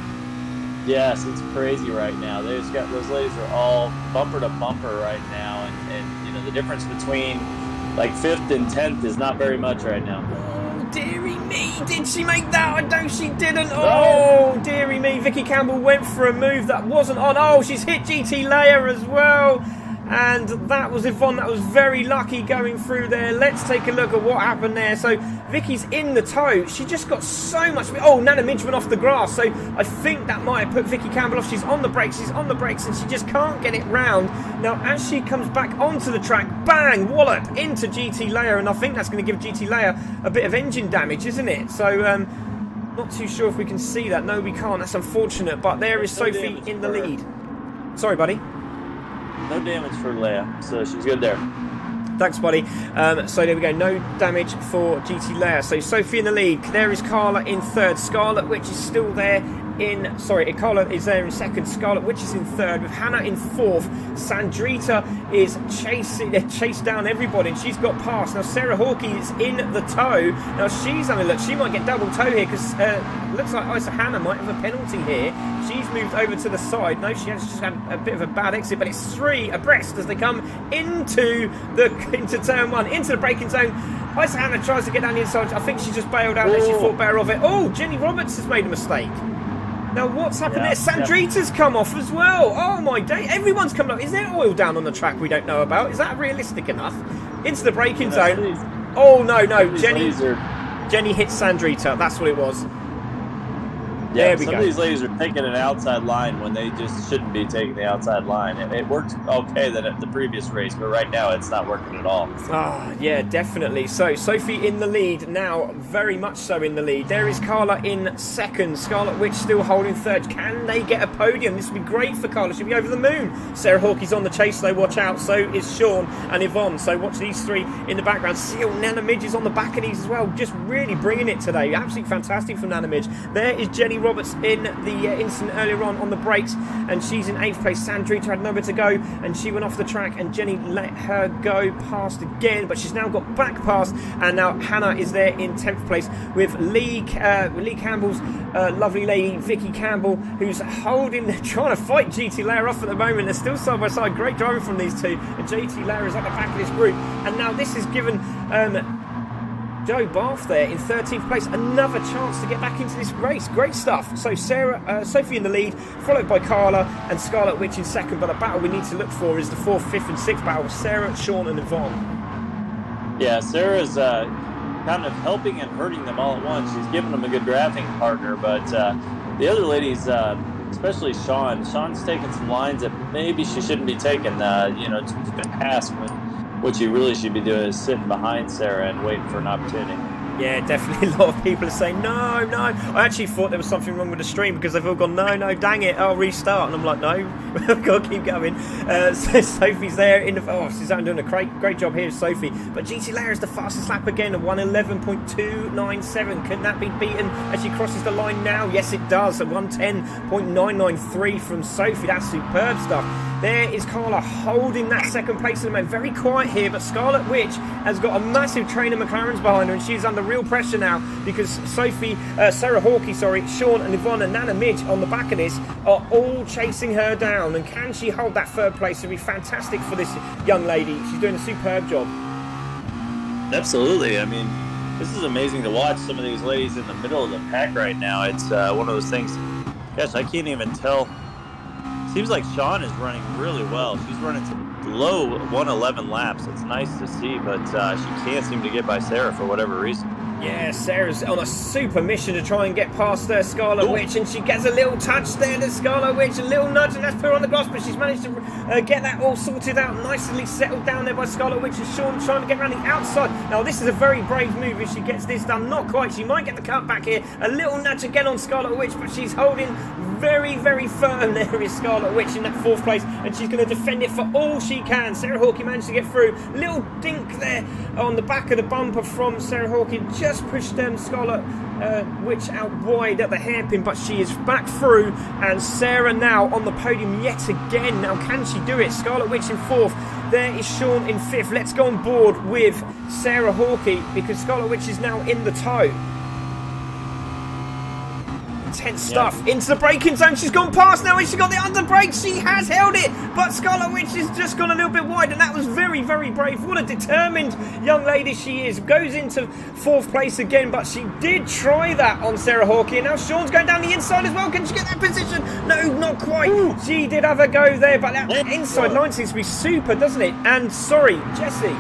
Yes, it's crazy right now. Those ladies are all bumper to bumper right now. And you know, the difference between like 5th and 10th is not very much right now. Oh, dearie me. Did she make that? I know she didn't. Oh, dearie me. Vicky Campbell went for a move that wasn't on. Oh, she's hit GT Leia as well. And that was Yvonne. That was very lucky going through there. Let's take a look at what happened there. So Vicky's in the tow. She just got so much... Oh, Nana Midge went off the grass. So I think that might have put Vicky Campbell off. She's on the brakes. She's on the brakes and she just can't get it round. Now, as she comes back onto the track, bang, wallop into GT Leia. And I think that's going to give GT Leia a bit of engine damage, isn't it? So, not too sure if we can see that. No, we can't. That's unfortunate. But there is Sophie in the lead. Sorry, buddy. No damage for Leia, so she's good there. Thanks, buddy. So there we go. No damage for GT Leia. So Sophie in the lead. There is Carla in third. Scarlet Witch is still there in... Sorry, Carla is there in second. Scarlet Witch is in third with Hannah in fourth. Sandrita is chased down everybody and she's got past. Now Sarah Hawkey is in the tow. Now she's having a look. She might get double tow here because looks like Isa Hannah might have a penalty here. She's moved over to the side. No, she has just had a bit of a bad exit, but it's three abreast as they come into turn one, into the braking zone. Isa Hannah tries to get down the inside. I think she just bailed out there. She thought better of it. Oh, Jenny Roberts has made a mistake. Now, what's happened there? Sandrita's come off as well. Oh, my day. Everyone's coming up. Is there oil down on the track we don't know about? Is that realistic enough? Into the braking zone. Oh, no. Jenny hit Sandrita. That's what it was. Yeah, there we go. Some of these ladies are taking an outside line when they just shouldn't be taking the outside line. It worked okay then at the previous race, but right now it's not working at all. Yeah, definitely. So Sophie in the lead now, very much so in the lead. There is Carla in second. Scarlet Witch still holding third. Can they get a podium? This would be great for Carla. She'll be over the moon. Sarah Hawkey's on the chase though, watch out. So is Sean and Yvonne. So watch these three in the background. Seal, Nana Midge is on the back of these as well. Just really bringing it today. Absolutely fantastic from Nana Midge. There is Jenny Roberts in the incident earlier on the brakes, and she's in 8th place. Sandrita had nowhere to go, and she went off the track, and Jenny let her go past again, but she's now got back past, and now Hannah is there in 10th place with Lee Campbell's lovely lady, Vicky Campbell, who's trying to fight GT Leia off at the moment. They're still side by side. Great driving from these two, and GT Leia is at the back of this group, and now this is given Joe Bath there in 13th place, another chance to get back into this race. Great stuff. So Sophie in the lead, followed by Carla and Scarlet Witch in second, but the battle we need to look for is the 4th, 5th and 6th battle, Sarah, Sean and Yvonne. Yeah, Sarah's kind of helping and hurting them all at once. She's giving them a good drafting partner, but the other ladies, especially Sean's taking some lines that maybe she shouldn't be taking, to pass when what you really should be doing is sitting behind Sarah and waiting for an opportunity. Yeah, definitely a lot of people are saying, no. I actually thought there was something wrong with the stream because they've all gone, no, dang it, I'll restart. And I'm like, no, we've got to keep going. So Sophie's there she's doing a great job here, Sophie. But GT Leia is the fastest lap again, 1:11.297. Can that be beaten as she crosses the line now? Yes, it does. 1:10.993 from Sophie. That's superb stuff. There is Carla holding that second place in the moment. Very quiet here, but Scarlet Witch has got a massive train of McLarens behind her, and she's under real pressure now because Sarah Hawkey, Sean and Yvonne and Nana Midge on the back of this are all chasing her down. And can she hold that third place? It would be fantastic for this young lady. She's doing a superb job. Absolutely. I mean, this is amazing to watch some of these ladies in the middle of the pack right now. It's one of those things, gosh, I can't even tell. Seems like Sean is running really well. She's running some low 1:11 laps. It's nice to see, but she can't seem to get by Sarah for whatever reason. Yeah, Sarah's on a super mission to try and get past Scarlet Witch, and she gets a little touch there to Scarlet Witch, a little nudge, and that's put her on the grass, but she's managed to get that all sorted out, nicely settled down there by Scarlet Witch, and Sean trying to get around the outside. Now, this is a very brave move if she gets this done. Not quite. She might get the cut back here. A little nudge again on Scarlet Witch, but she's holding very, very firm. There is Scarlet Witch in that 4th place, and she's going to defend it for all she can. Sarah Hawkey managed to get through. Little dink there on the back of the bumper from Sarah Hawkey. Just pushed Scarlet Witch out wide at the hairpin, but she is back through, and Sarah now on the podium yet again. Now, can she do it? Scarlet Witch in 4th. There is Sean in 5th. Let's go on board with Sarah Hawkey because Scarlet Witch is now in the tow. intense stuff. Into the braking zone. She's gone past now. And she got the under brake. She has held it. But Scarlet Witch has just gone a little bit wide. And that was very, very brave. What a determined young lady she is. Goes into 4th place again. But she did try that on Sarah Hawkey. And now Sean's going down the inside as well. Can she get that position? No, not quite. Ooh. She did have a go there. But that inside line seems to be super, doesn't it? And sorry, Jesse.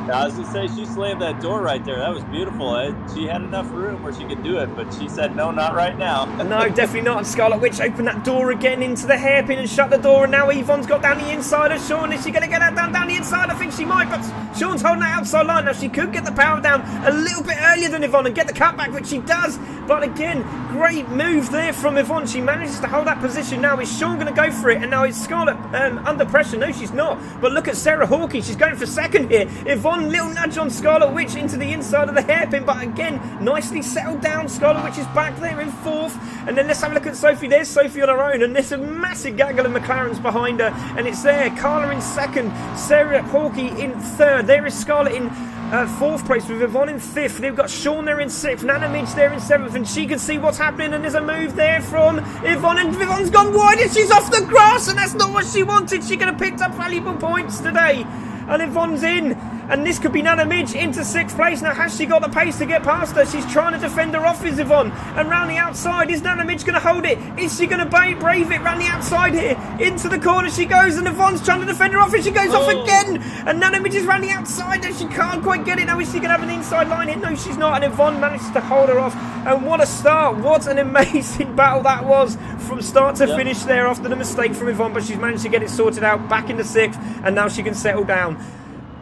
I was going to say, she slammed that door right there. That was beautiful. She had enough room where she could do it, but she said, no, not right now. No, definitely not. And Scarlet Witch opened that door again into the hairpin and shut the door. And now Yvonne's got down the inside of Sean. Is she going to get that down the inside? I think she might, but Sean's holding that outside line. Now, she could get the power down a little bit earlier than Yvonne and get the cutback, which she does. But again, great move there from Yvonne. She manages to hold that position. Now, is Sean going to go for it? And now is Scarlet under pressure? No, she's not. But look at Sarah Hawkey. She's going for second here. Yvonne, little nudge on Scarlet Witch into the inside of the hairpin, but again, nicely settled down. Scarlet Witch is back there in 4th, and then let's have a look at Sophie. There's Sophie on her own, and there's a massive gaggle of McLarens behind her, and it's there. Carla in 2nd, Sarah Hawkey in 3rd. There is Scarlet in 4th place with Yvonne in 5th. They've got Sean there in 6th, Nana Midge there in 7th, and she can see what's happening, and there's a move there from Yvonne, and Yvonne's gone wide, and she's off the grass, and that's not what she wanted. She could have picked up valuable points today, and Yvonne's in. And this could be Nana Midge into 6th place. Now, has she got the pace to get past her? She's trying to defend her off, is Yvonne. And round the outside, is Nana Midge going to hold it? Is she going to brave it round the outside here? Into the corner she goes, and Yvonne's trying to defend her off, and she goes off again. And Nana Midge is round the outside, and she can't quite get it. Now, is she going to have an inside line here? No, she's not. And Yvonne manages to hold her off. And what a start. What an amazing battle that was from start to finish there after the mistake from Yvonne. But she's managed to get it sorted out, back into 6th, and now she can settle down.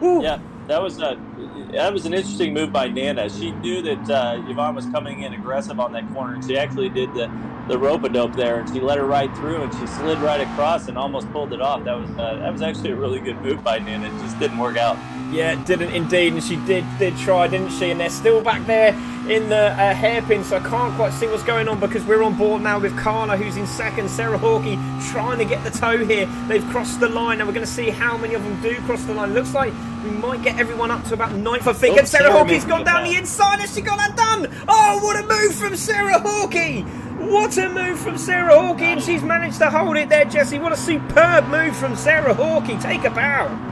Ooh. Yeah. That was an interesting move by Nana. She knew that Yvonne was coming in aggressive on that corner, and she actually did the rope-a-dope there, and she let her right through, and she slid right across and almost pulled it off. That was actually a really good move by Nana. It just didn't work out. Yeah, it didn't indeed, and she did try, didn't she? And they're still back there in the hairpin, so I can't quite see what's going on because we're on board now with Carla, who's in 2nd. Sarah Hawkey trying to get the toe here. They've crossed the line, and we're going to see how many of them do cross the line. Looks like we might get everyone up to about 9th, I think. And Sarah Hawkey's gone down the inside, and she got that done. Oh, what a move from Sarah Hawkey! What a move from Sarah Hawkey, and she's managed to hold it there, Jesse. What a superb move from Sarah Hawkey. Take a bow.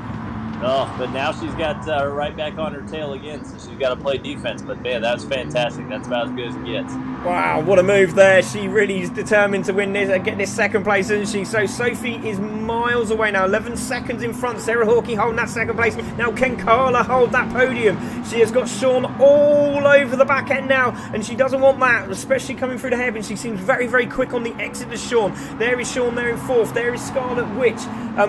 Oh, but now she's got right back on her tail again, so she's got to play defense. But, man, that was fantastic. That's about as good as it gets. Wow, what a move there. She really is determined to win this, get this 2nd place, isn't she? So Sophie is miles away now, 11 seconds in front. Sarah Hawkey holding that 2nd place. Now can Carla hold that podium? She has got Sean all over the back end now, and she doesn't want that, especially coming through the hairpin. She seems very, very quick on the exit to Sean. There is Sean there in 4th. There is Scarlet Witch.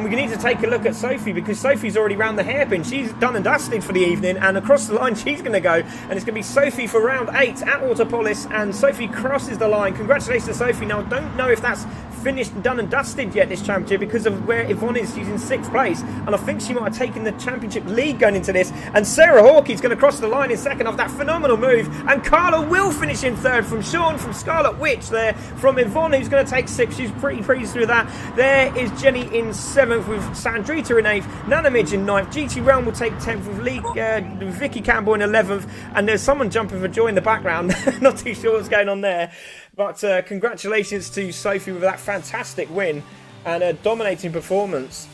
We need to take a look at Sophie because Sophie's already round the hairpin. She's done and dusted for the evening, and across the line she's going to go, and it's going to be Sophie for round 8 at AUTOPOLIS, and Sophie crosses the line. Congratulations to Sophie. Now I don't know if that's finished done and dusted yet, this championship, because of where Yvonne is. She's in 6th place, and I think she might have taken the championship lead going into this, and Sarah Hawkey's going to cross the line in 2nd off that phenomenal move, and Carla will finish in 3rd from Sean, from Scarlet Witch there, from Yvonne, who's going to take 6th. She's pretty pleased with that. There is Jenny in 7th with Sandrita in 8th, Nana Midge in 9th, GT Realm will take 10th with Vicky Campbell in 11th, and there's someone jumping for joy in the background. Not too sure what's going on there, but congratulations to Sophie with that fantastic win and a dominating performance.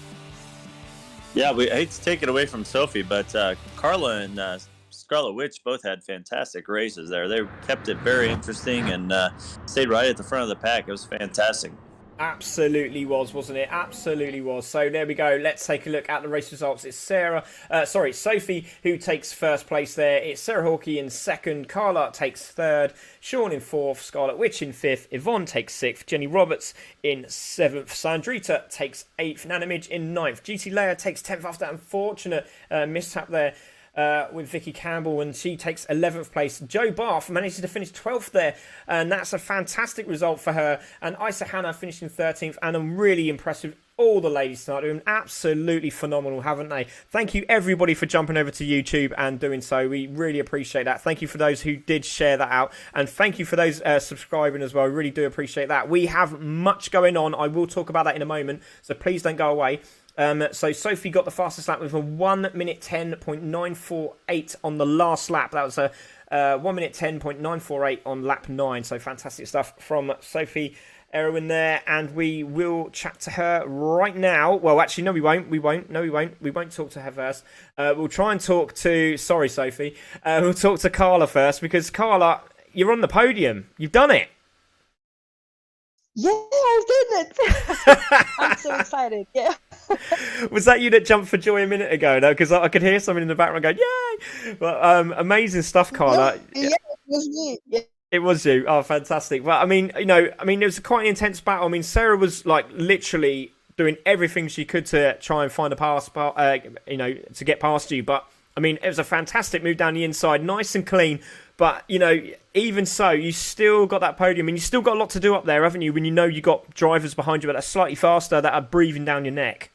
Yeah, we hate to take it away from Sophie, but Carla and Scarlet Witch both had fantastic races there. They kept it very interesting and stayed right at the front of the pack. It was fantastic. Absolutely was, wasn't it? Absolutely was. So there we go. Let's take a look at the race results. It's Sophie who takes 1st place there. It's Sarah Hawkey in 2nd. Carla takes 3rd. Sean in 4th. Scarlet Witch in 5th. Yvonne takes 6th. Jenny Roberts in 7th. Sandrita takes 8th. Nana Midge in 9th. GT Leia takes 10th after that unfortunate mishap there. With Vicky Campbell, and she takes 11th place. Jo Barth manages to finish 12th there, and that's a fantastic result for her. And Isa Hannah finishing 13th, and I'm really impressed with all the ladies tonight. Doing absolutely phenomenal, haven't they? Thank you everybody for jumping over to YouTube and doing so. We really appreciate that. Thank you for those who did share that out, and thank you for those subscribing as well. I really do appreciate that. We have much going on. I will talk about that in a moment, so please don't go away. So Sophie got the fastest lap with a 1 minute 10.948 on the last lap. That was a 1 minute 10.948 on lap 9. So fantastic stuff from Sophie Erwin there, and we will chat to her right now. Well, actually, no, we won't. We won't talk to her first. We'll try and talk to. Sorry, Sophie. We'll talk to Carla first, because Carla, you're on the podium. You've done it. Yeah, I did it. I'm so excited. Yeah. Was that you that jumped for joy a minute ago? No, because I could hear someone in the background going, "Yay!" But amazing stuff, Carla. Yeah, it was me. Yeah. It was you. Oh, fantastic. But I mean, it was quite an intense battle. I mean, Sarah was like literally doing everything she could to try and find a pass, to get past you. But I mean, it was a fantastic move down the inside, nice and clean. But, even so, you still got that podium, and you still got a lot to do up there, haven't you, when you know you got drivers behind you that are slightly faster, that are breathing down your neck.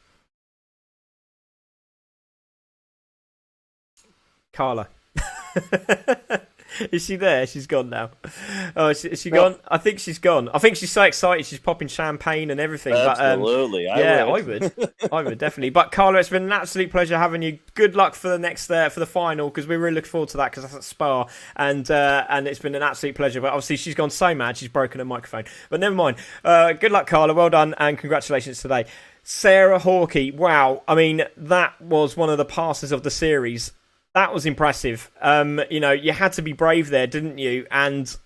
Carla. Is she there? She's gone now. Oh, is she gone? I think she's gone. I think she's so excited she's popping champagne and everything. Absolutely. But, I would. I would, definitely. But Carla, it's been an absolute pleasure having you. Good luck for the next for the final, because we're really looking forward to that, because that's at Spa, and it's been an absolute pleasure. But obviously she's gone so mad she's broken her microphone. But never mind. Good luck, Carla. Well done, and congratulations today. Sarah Hawkey. Wow. I mean, that was one of the passes of the series. That was impressive. You had to be brave there, didn't you? And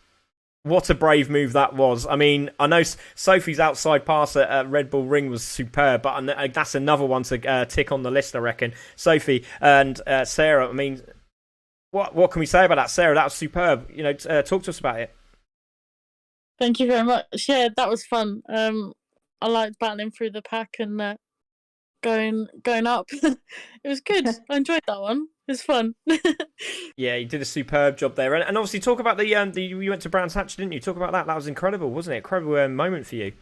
what a brave move that was. I mean, I know Sophie's outside pass at Red Bull Ring was superb, but that's another one to tick on the list, I reckon. Sophie and Sarah, I mean, what can we say about that? Sarah, that was superb. Talk to us about it. Thank you very much. Yeah, that was fun. I liked battling through the pack and going up. It was good. I enjoyed that one. It was fun. Yeah, you did a superb job there, and obviously talk about the you went to Brands Hatch, didn't you? Talk about that. That was incredible, wasn't it? Incredible moment for you.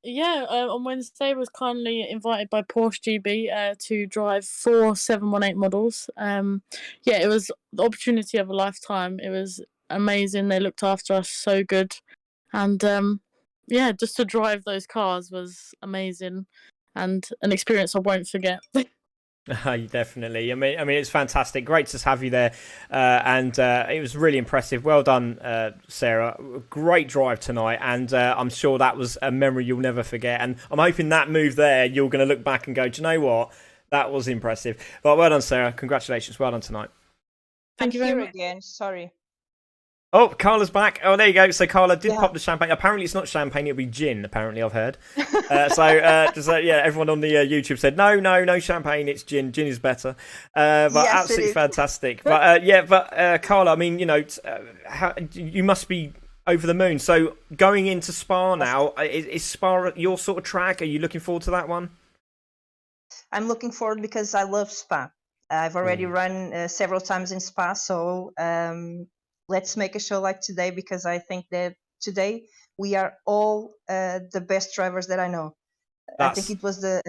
Yeah, on Wednesday I was kindly invited by Porsche GB to drive 4 718 models. It was the opportunity of a lifetime. It was amazing. They looked after us so good, and just to drive those cars was amazing and an experience I won't forget. Definitely. I mean, it's fantastic. Great to have you there, and it was really impressive. Well done, Sarah. Great drive tonight, and I'm sure that was a memory you'll never forget. And I'm hoping that move there, you're going to look back and go, do you know what? That was impressive. But well done, Sarah. Congratulations. Well done tonight. Thank you very Here much. again. Sorry. Oh, Carla's back. Oh, there you go. So Carla did pop the champagne. Apparently it's not champagne, it'll be gin, apparently, I've heard. Everyone on the YouTube said, no champagne, it's gin. Gin is better. But yes, absolutely fantastic. But Carla, I mean, you must be over the moon. So going into Spa now, is Spa your sort of track? Are you looking forward to that one? I'm looking forward because I love Spa. I've already run several times in Spa, so let's make a show like today, because I think that today we are all the best drivers that I know. I think it was a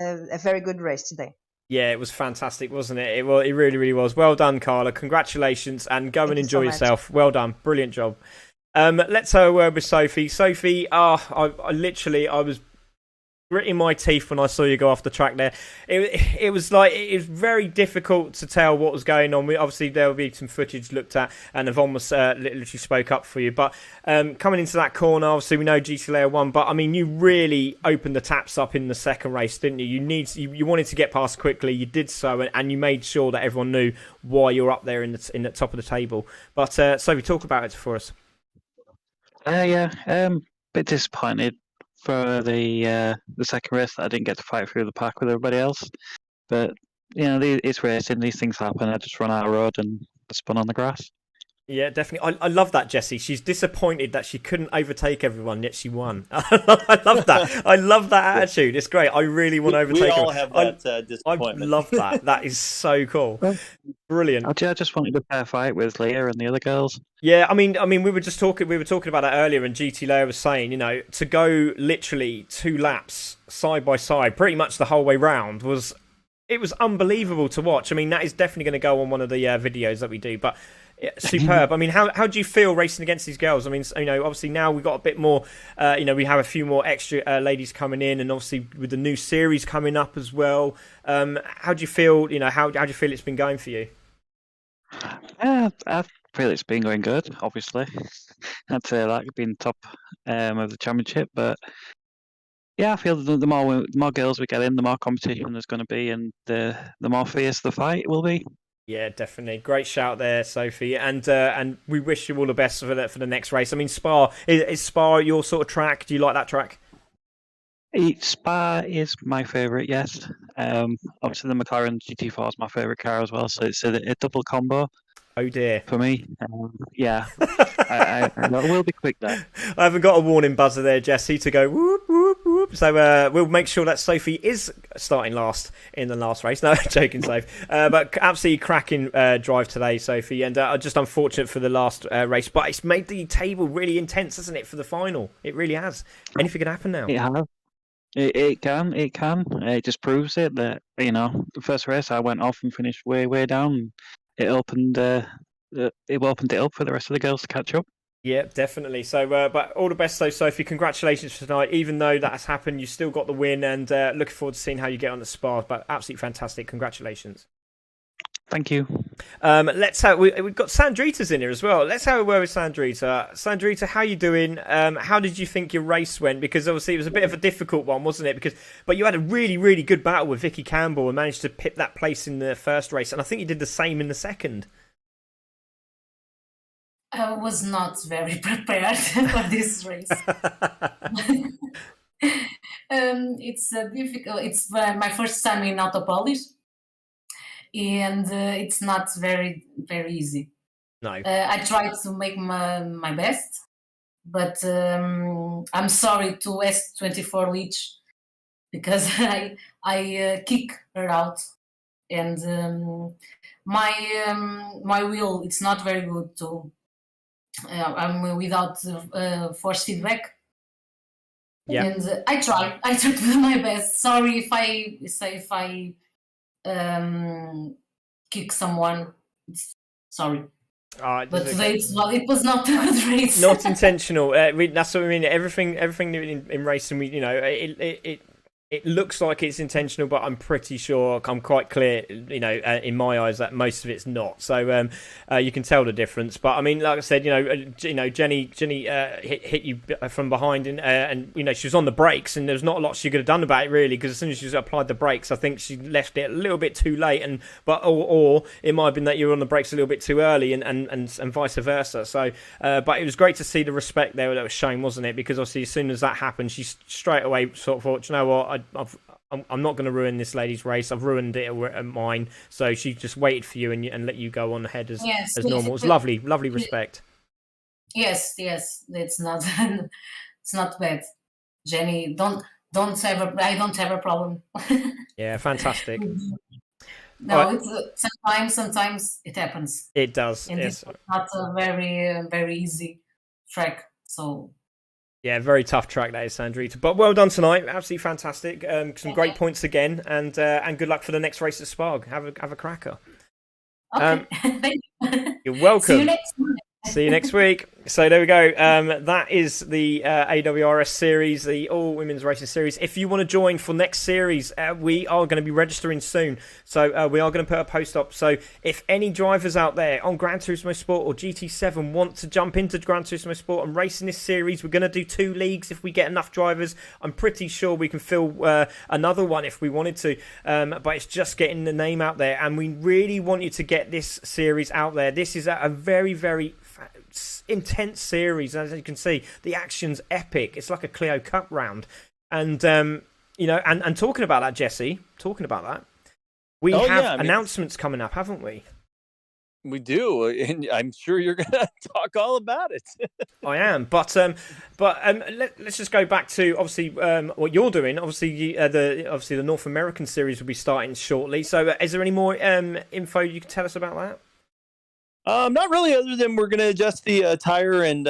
very good race today. Yeah, it was fantastic, wasn't it? It really, really was. Well done, Carla. Congratulations, and go and enjoy yourself. Well done. Brilliant job. Let's have a word with Sophie. Sophie, I was gritting my teeth when I saw you go off the track there. It was very difficult to tell what was going on. Obviously there will be some footage looked at, and Yvonne was literally spoke up for you. But coming into that corner, obviously we know GT won, but I mean you really opened the taps up in the second race, didn't you? You wanted to get past quickly. You did so, and you made sure that everyone knew why you're up there in the top of the table. But Sophie, talk about it for us. Bit disappointed for the second race that I didn't get to fight through the pack with everybody else. But, it's racing, these things happen. I just run out of road and spun on the grass. Yeah, definitely. I love that, Jessie. She's disappointed that she couldn't overtake everyone, yet she won. I love that. I love that attitude. It's great. I really want to overtake her. We all have that disappointment. I love that. That is so cool. Brilliant. I just wanted a fair fight with Leah and the other girls. Yeah, I mean, we were talking about that earlier, and GT Leia was saying, to go literally 2 laps side by side, pretty much the whole way round, was unbelievable to watch. I mean, that is definitely going to go on one of the videos that we do, but. Yeah, superb. I mean, how do you feel racing against these girls? I mean, obviously now we've got a bit more, we have a few more extra ladies coming in, and obviously with the new series coming up as well. How do you feel, how do you feel it's been going for you? I feel it's been going good. Obviously, I'd say that being top of the championship, but yeah, I feel the more girls we get in, the more competition there's going to be, and the more fierce the fight will be. Yeah, definitely. Great shout there, Sophie. And we wish you all the best for the next race. I mean, Spa is Spa your sort of track? Do you like that track? Spa is my favourite, yes. Obviously, the McLaren GT4 is my favourite car as well, so it's a double combo. Oh dear. For me, yeah. I will be quick there. I haven't got a warning buzzer there, Jesse, to go whoop, whoop, whoop. So we'll make sure that Sophie is starting last in the last race. No, joking, Sophie. But absolutely cracking drive today, Sophie. And just unfortunate for the last race. But it's made the table really intense, hasn't it, for the final? It really has. Anything can happen now. It has. It can. It just proves it that, the first race I went off and finished way down. It opened it up for the rest of the girls to catch up. Yeah, definitely. So, but all the best, though, Sophie. Congratulations for tonight. Even though that has happened, you still got the win, and looking forward to seeing how you get on the Spa. But absolutely fantastic. Congratulations. Thank you. Let's have we've got Sandrita's in here as well. Let's have a word with Sandrita. Sandrita, how you doing? How did you think your race went? Because obviously it was a bit of a difficult one, wasn't it? But you had a really good battle with Vicky Campbell and managed to pip that place in the first race, and I think you did the same in the second. I was not very prepared for this race. It's difficult. It's my first time in AUTOPOLIS. And it's not very easy. No. I tried to make my best, but I'm sorry to S24 Leach because I kick her out, and my wheel it's not very good too. I'm without force feedback. Yeah. And I try to do my best. Sorry if I kick someone. Sorry. But today it was not a good race. Not intentional. That's what I mean. Everything in racing, it looks like it's intentional, but I'm pretty sure, I'm quite clear, in my eyes, that most of it's not. So you can tell the difference. But I mean, like I said, Jenny hit you from behind, and she was on the brakes, and there's not a lot she could have done about it really, because as soon as she applied the brakes, I think she left it a little bit too late, or it might have been that you were on the brakes a little bit too early, and vice versa. So, but it was great to see the respect there that was shown, wasn't it? Because obviously, as soon as that happened, she straight away sort of thought, you know what, I'm not going to ruin this lady's race. I've ruined it at mine. So she just waited for you and let you go on ahead as normal. It was lovely respect. Yes, it's not it's not bad. Jenny, I don't have a problem. Yeah, fantastic. No, it's sometimes it happens. It does. And yes. It's not a very easy track. So. Yeah, very tough track that is, Sandrita. But well done tonight, absolutely fantastic. Some great points again, and good luck for the next race at Spa. Have a cracker. Okay, thank you. You're welcome. See you next time. See you next week. So there we go. That is the AWRS series, the All Women's Racing Series. If you want to join for next series, we are going to be registering soon. So we are going to put a post up. So if any drivers out there on Gran Turismo Sport or GT7 want to jump into Gran Turismo Sport and race in this series, we're going to do 2 leagues if we get enough drivers. I'm pretty sure we can fill another one if we wanted to. But it's just getting the name out there. And we really want you to get this series out there. This is a very intense series. As you can see, the action's epic. It's like a Clio Cup round, and and talking about that, Jesse, we have announcements coming up, haven't we? We do, and I'm sure you're going to talk all about it. I am, but let's just go back to obviously what you're doing. Obviously, the North American series will be starting shortly. So, is there any more info you can tell us about that? Not really, other than we're going to adjust the tire and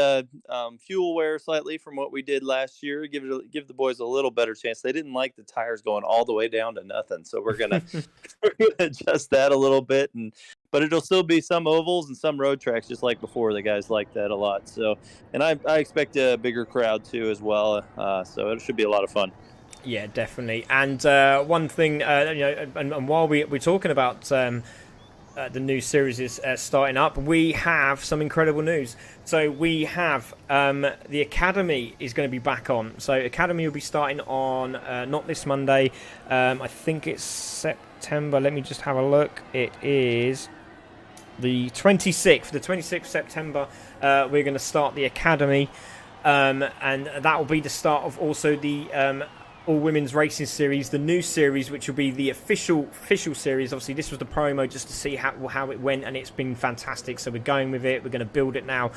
fuel wear slightly from what we did last year. Give the boys a little better chance. They didn't like the tires going all the way down to nothing, so we're gonna adjust that a little bit. But it'll still be some ovals and some road tracks, just like before. The guys like that a lot. So, and I expect a bigger crowd too as well. So it should be a lot of fun. Yeah, definitely. And one thing, and while we're talking about the new series is starting up, we have some incredible news. So we have the Academy is going to be back on. So Academy will be starting on not this Monday. I think it's September. Let me just have a look. It is the 26th September. We're going to start the Academy, and that will be the start of also the all women's racing series, the new series, which will be the official series. Obviously this was the promo just to see how it went, and it's been fantastic, so we're going with it. We're going to build it now.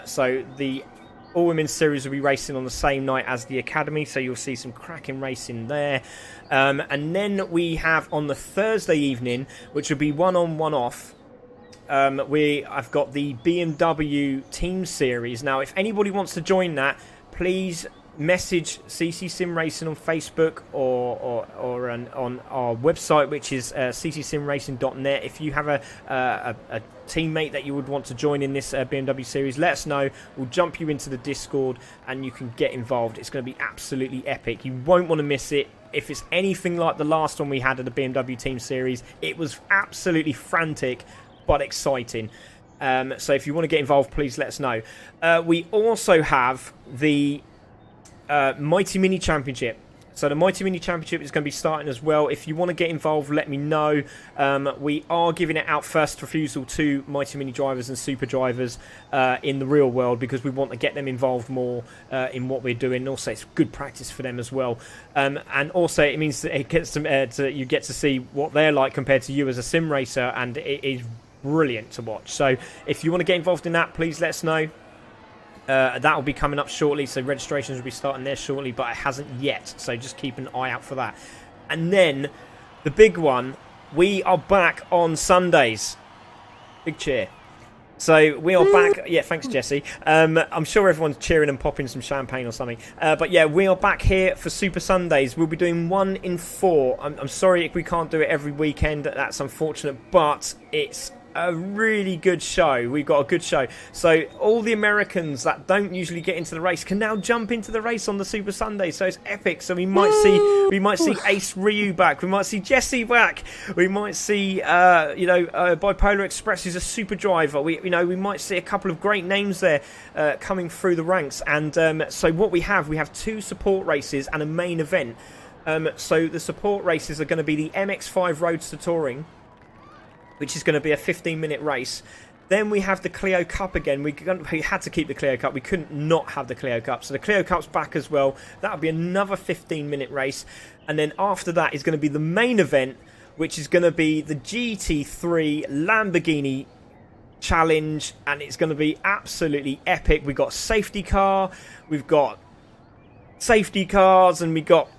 So the all women's series will be racing on the same night as the Academy, so you'll see some cracking racing there. And then we have on the Thursday evening, which will be one on one off, I've got the BMW Team Series. Now, if anybody wants to join that, please message CC Sim Racing on Facebook or on our website, which is ccsimracing.net. If you have a teammate that you would want to join in this BMW series, let us know. We'll jump you into the Discord and you can get involved. It's going to be absolutely epic. You won't want to miss it. If it's anything like the last one we had at the BMW Team Series, it was absolutely frantic but exciting. So if you want to get involved, please let us know. We also have the Mighty Mini Championship. So the Mighty Mini Championship is going to be starting as well. If you want to get involved, let me know. We are giving it out first refusal to Mighty Mini drivers and super drivers in the real world, because we want to get them involved more in what we're doing. Also, it's good practice for them as well. And also, it means that it gets you get to see what they're like compared to you as a sim racer, and it is brilliant to watch. So if you want to get involved in that, please let us know. That will be coming up shortly, so registrations will be starting there shortly, but it hasn't yet, so just keep an eye out for that. And then the big one, we are back on Sundays. Big cheer. So we are back. Yeah, thanks, Jesse. I'm sure everyone's cheering and popping some champagne or something. But yeah, we are back here for Super Sundays. We'll be doing 1 in 4. I'm sorry if we can't do it every weekend. That's unfortunate, but it's a really good show. We've got a good show. So all the Americans that don't usually get into the race can now jump into the race on the Super Sunday. So it's epic. So we might see Ace Ryu back. We might see Jesse back. We might see Bipolar Express is a super driver. We might see a couple of great names there coming through the ranks. And so what we have 2 support races and a main event. So the support races are going to be the MX-5 Roadster Touring, which is going to be a 15-minute race. Then we have the Clio Cup again. We had to keep the Clio Cup. We couldn't not have the Clio Cup. So the Clio Cup's back as well. That'll be another 15-minute race. And then after that is going to be the main event, which is going to be the GT3 Lamborghini Challenge. And it's going to be absolutely epic. We've got safety car. We've got safety cars. And we've got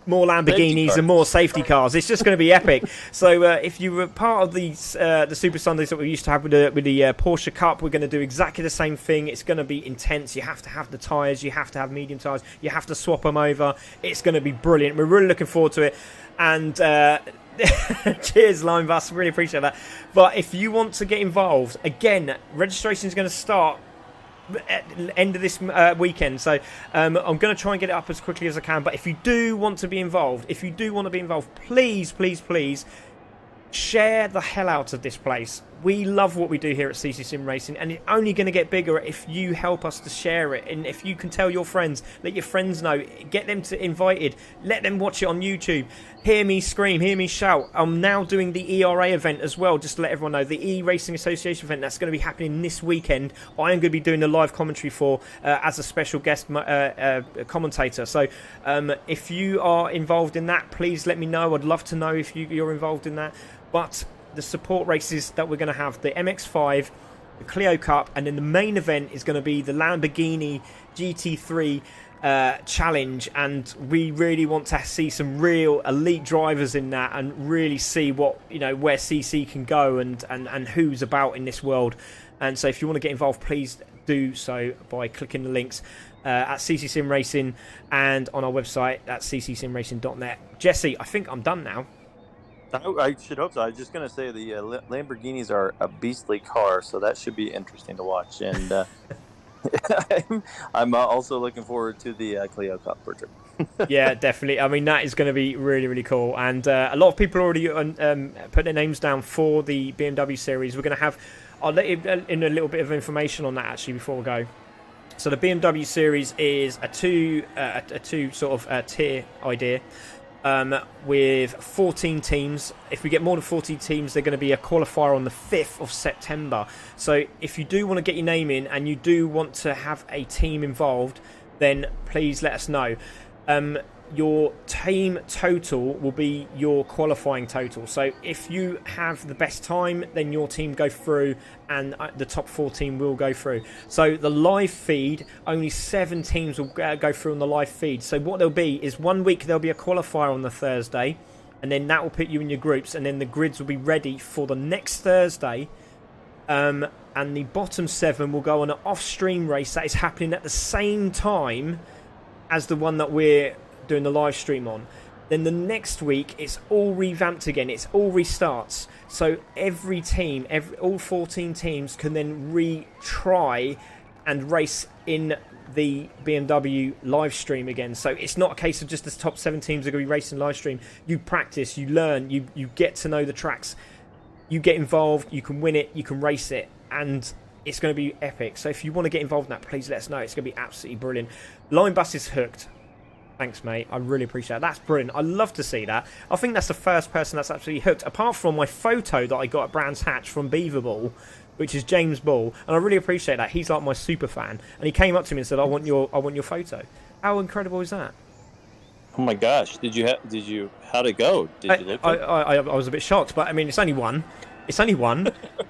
more Lamborghinis and more safety cars. It's just going to be epic. So if you were part of the Super Sundays that we used to have with the Porsche Cup, we're going to do exactly the same thing. It's going to be intense. You have to have the tyres. You have to have medium tyres. You have to swap them over. It's going to be brilliant. We're really looking forward to it. And cheers, Line Bus. Really appreciate that. But if you want to get involved, again, registration is going to start at the end of this weekend, so I'm going to try and get it up as quickly as I can. But if you do want to be involved, please share the hell out of this place. We love what we do here at CC Sim Racing, and it's only going to get bigger if you help us to share it. And if you can tell your friends, let your friends know, get them to invited, let them watch it on YouTube, hear me scream, hear me shout. I'm now doing the ERA event as well, just to let everyone know, the E-Racing Association event that's going to be happening this weekend. I am going to be doing the live commentary for as a special guest commentator. So if you are involved in that, please let me know. I'd love to know if you're involved in that. But the support races that we're going to have, the MX-5, the Clio Cup, and then the main event is going to be the Lamborghini GT3 challenge. And we really want to see some real elite drivers in that, and really see what, where CC can go and who's about in this world. And so if you want to get involved, please do so by clicking the links at CC Sim Racing and on our website at ccsimracing.net. Jesse, I think I'm done now. I should hope so. I was just going to say the Lamborghinis are a beastly car, so that should be interesting to watch. And I'm also looking forward to the Clio Cup for sure. Yeah, definitely. I mean, that is going to be really, really cool. And a lot of people already put their names down for the BMW series. We're going to have, I'll let you in a little bit of information on that actually before we go. So the BMW series is a two sort of tier idea. With 14 teams. If we get more than 14 teams, they're going to be a qualifier on the 5th of September. So if you do want to get your name in and you do want to have a team involved, then please let us know. Your team total will be your qualifying total. So if you have the best time, then your team go through and the top 14 will go through. So the live feed, only 7 teams will go through on the live feed. So what there'll be is 1 week there'll be a qualifier on the Thursday, and then that will put you in your groups, and then the grids will be ready for the next Thursday. And the bottom 7 will go on an off-stream race that is happening at the same time as the one that we're doing the live stream on. Then the next week it's all revamped again, it's all restarts, so every team, all 14 teams can then retry and race in the BMW live stream again. So it's not a case of just the top 7 teams are going to be racing live stream. You practice, you learn, you get to know the tracks, you get involved, you can win it, you can race it, and it's going to be epic. So if you want to get involved in that, please let us know. It's going to be absolutely brilliant. Line Bus is hooked. Thanks, mate. I really appreciate it. That's brilliant. I love to see that. I think that's the first person that's absolutely hooked, apart from my photo that I got at Brands Hatch from Beaverball, which is James Ball, and I really appreciate that. He's like my super fan, and he came up to me and said, "I want your photo." How incredible is that? Oh my gosh! How'd it go? Did you look? I was a bit shocked, but I mean, it's only one,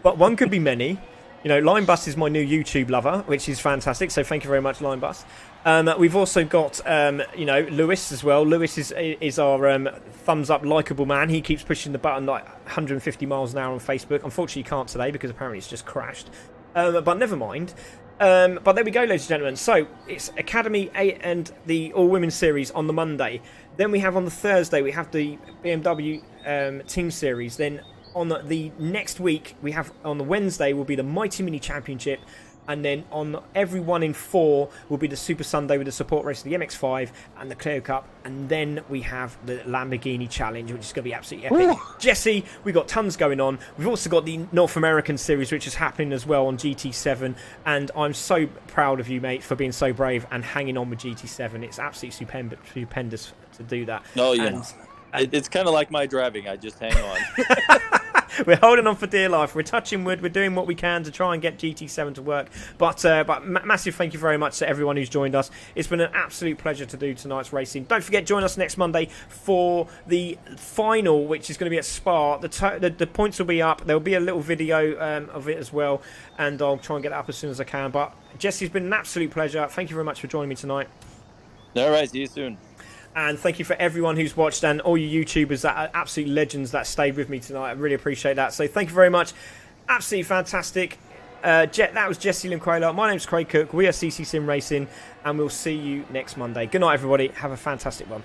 but one could be many. You know, Line Bus is my new YouTube lover, which is fantastic. So thank you very much, Line Bus. We've also got, Lewis as well. Lewis is our thumbs up, likable man. He keeps pushing the button like 150 miles an hour on Facebook. Unfortunately, he can't today because apparently it's just crashed. But never mind. But there we go, ladies and gentlemen. So it's Academy 8 and the All Women Series on the Monday. Then we have on the Thursday, we have the BMW Team Series. Then on the next week, we have on the Wednesday will be the Mighty Mini Championship, and then on every 1 in 4 will be the Super Sunday with the support race of the MX-5 and the Clio Cup, and then we have the Lamborghini Challenge, which is going to be absolutely epic. Ooh. Jesse, we've got tons going on. We've also got the North American Series, which is happening as well on GT7, and I'm so proud of you, mate, for being so brave and hanging on with GT7. It's absolutely stupendous to do that. Oh, yeah. It's kind of like my driving. I just hang on. We're holding on for dear life. We're touching wood. We're doing what we can to try and get GT7 to work. But massive thank you very much to everyone who's joined us. It's been an absolute pleasure to do tonight's racing. Don't forget, join us next Monday for the final, which is going to be at Spa. The points will be up. There will be a little video of it as well, and I'll try and get it up as soon as I can. But Jesse, it's been an absolute pleasure. Thank you very much for joining me tonight. All right, see you soon. And thank you for everyone who's watched and all you YouTubers that are absolute legends that stayed with me tonight. I really appreciate that. So thank you very much. Absolutely fantastic. That was Jesse Linquela. My name's Craig Cook. We are CC Sim Racing, and we'll see you next Monday. Good night, everybody. Have a fantastic one.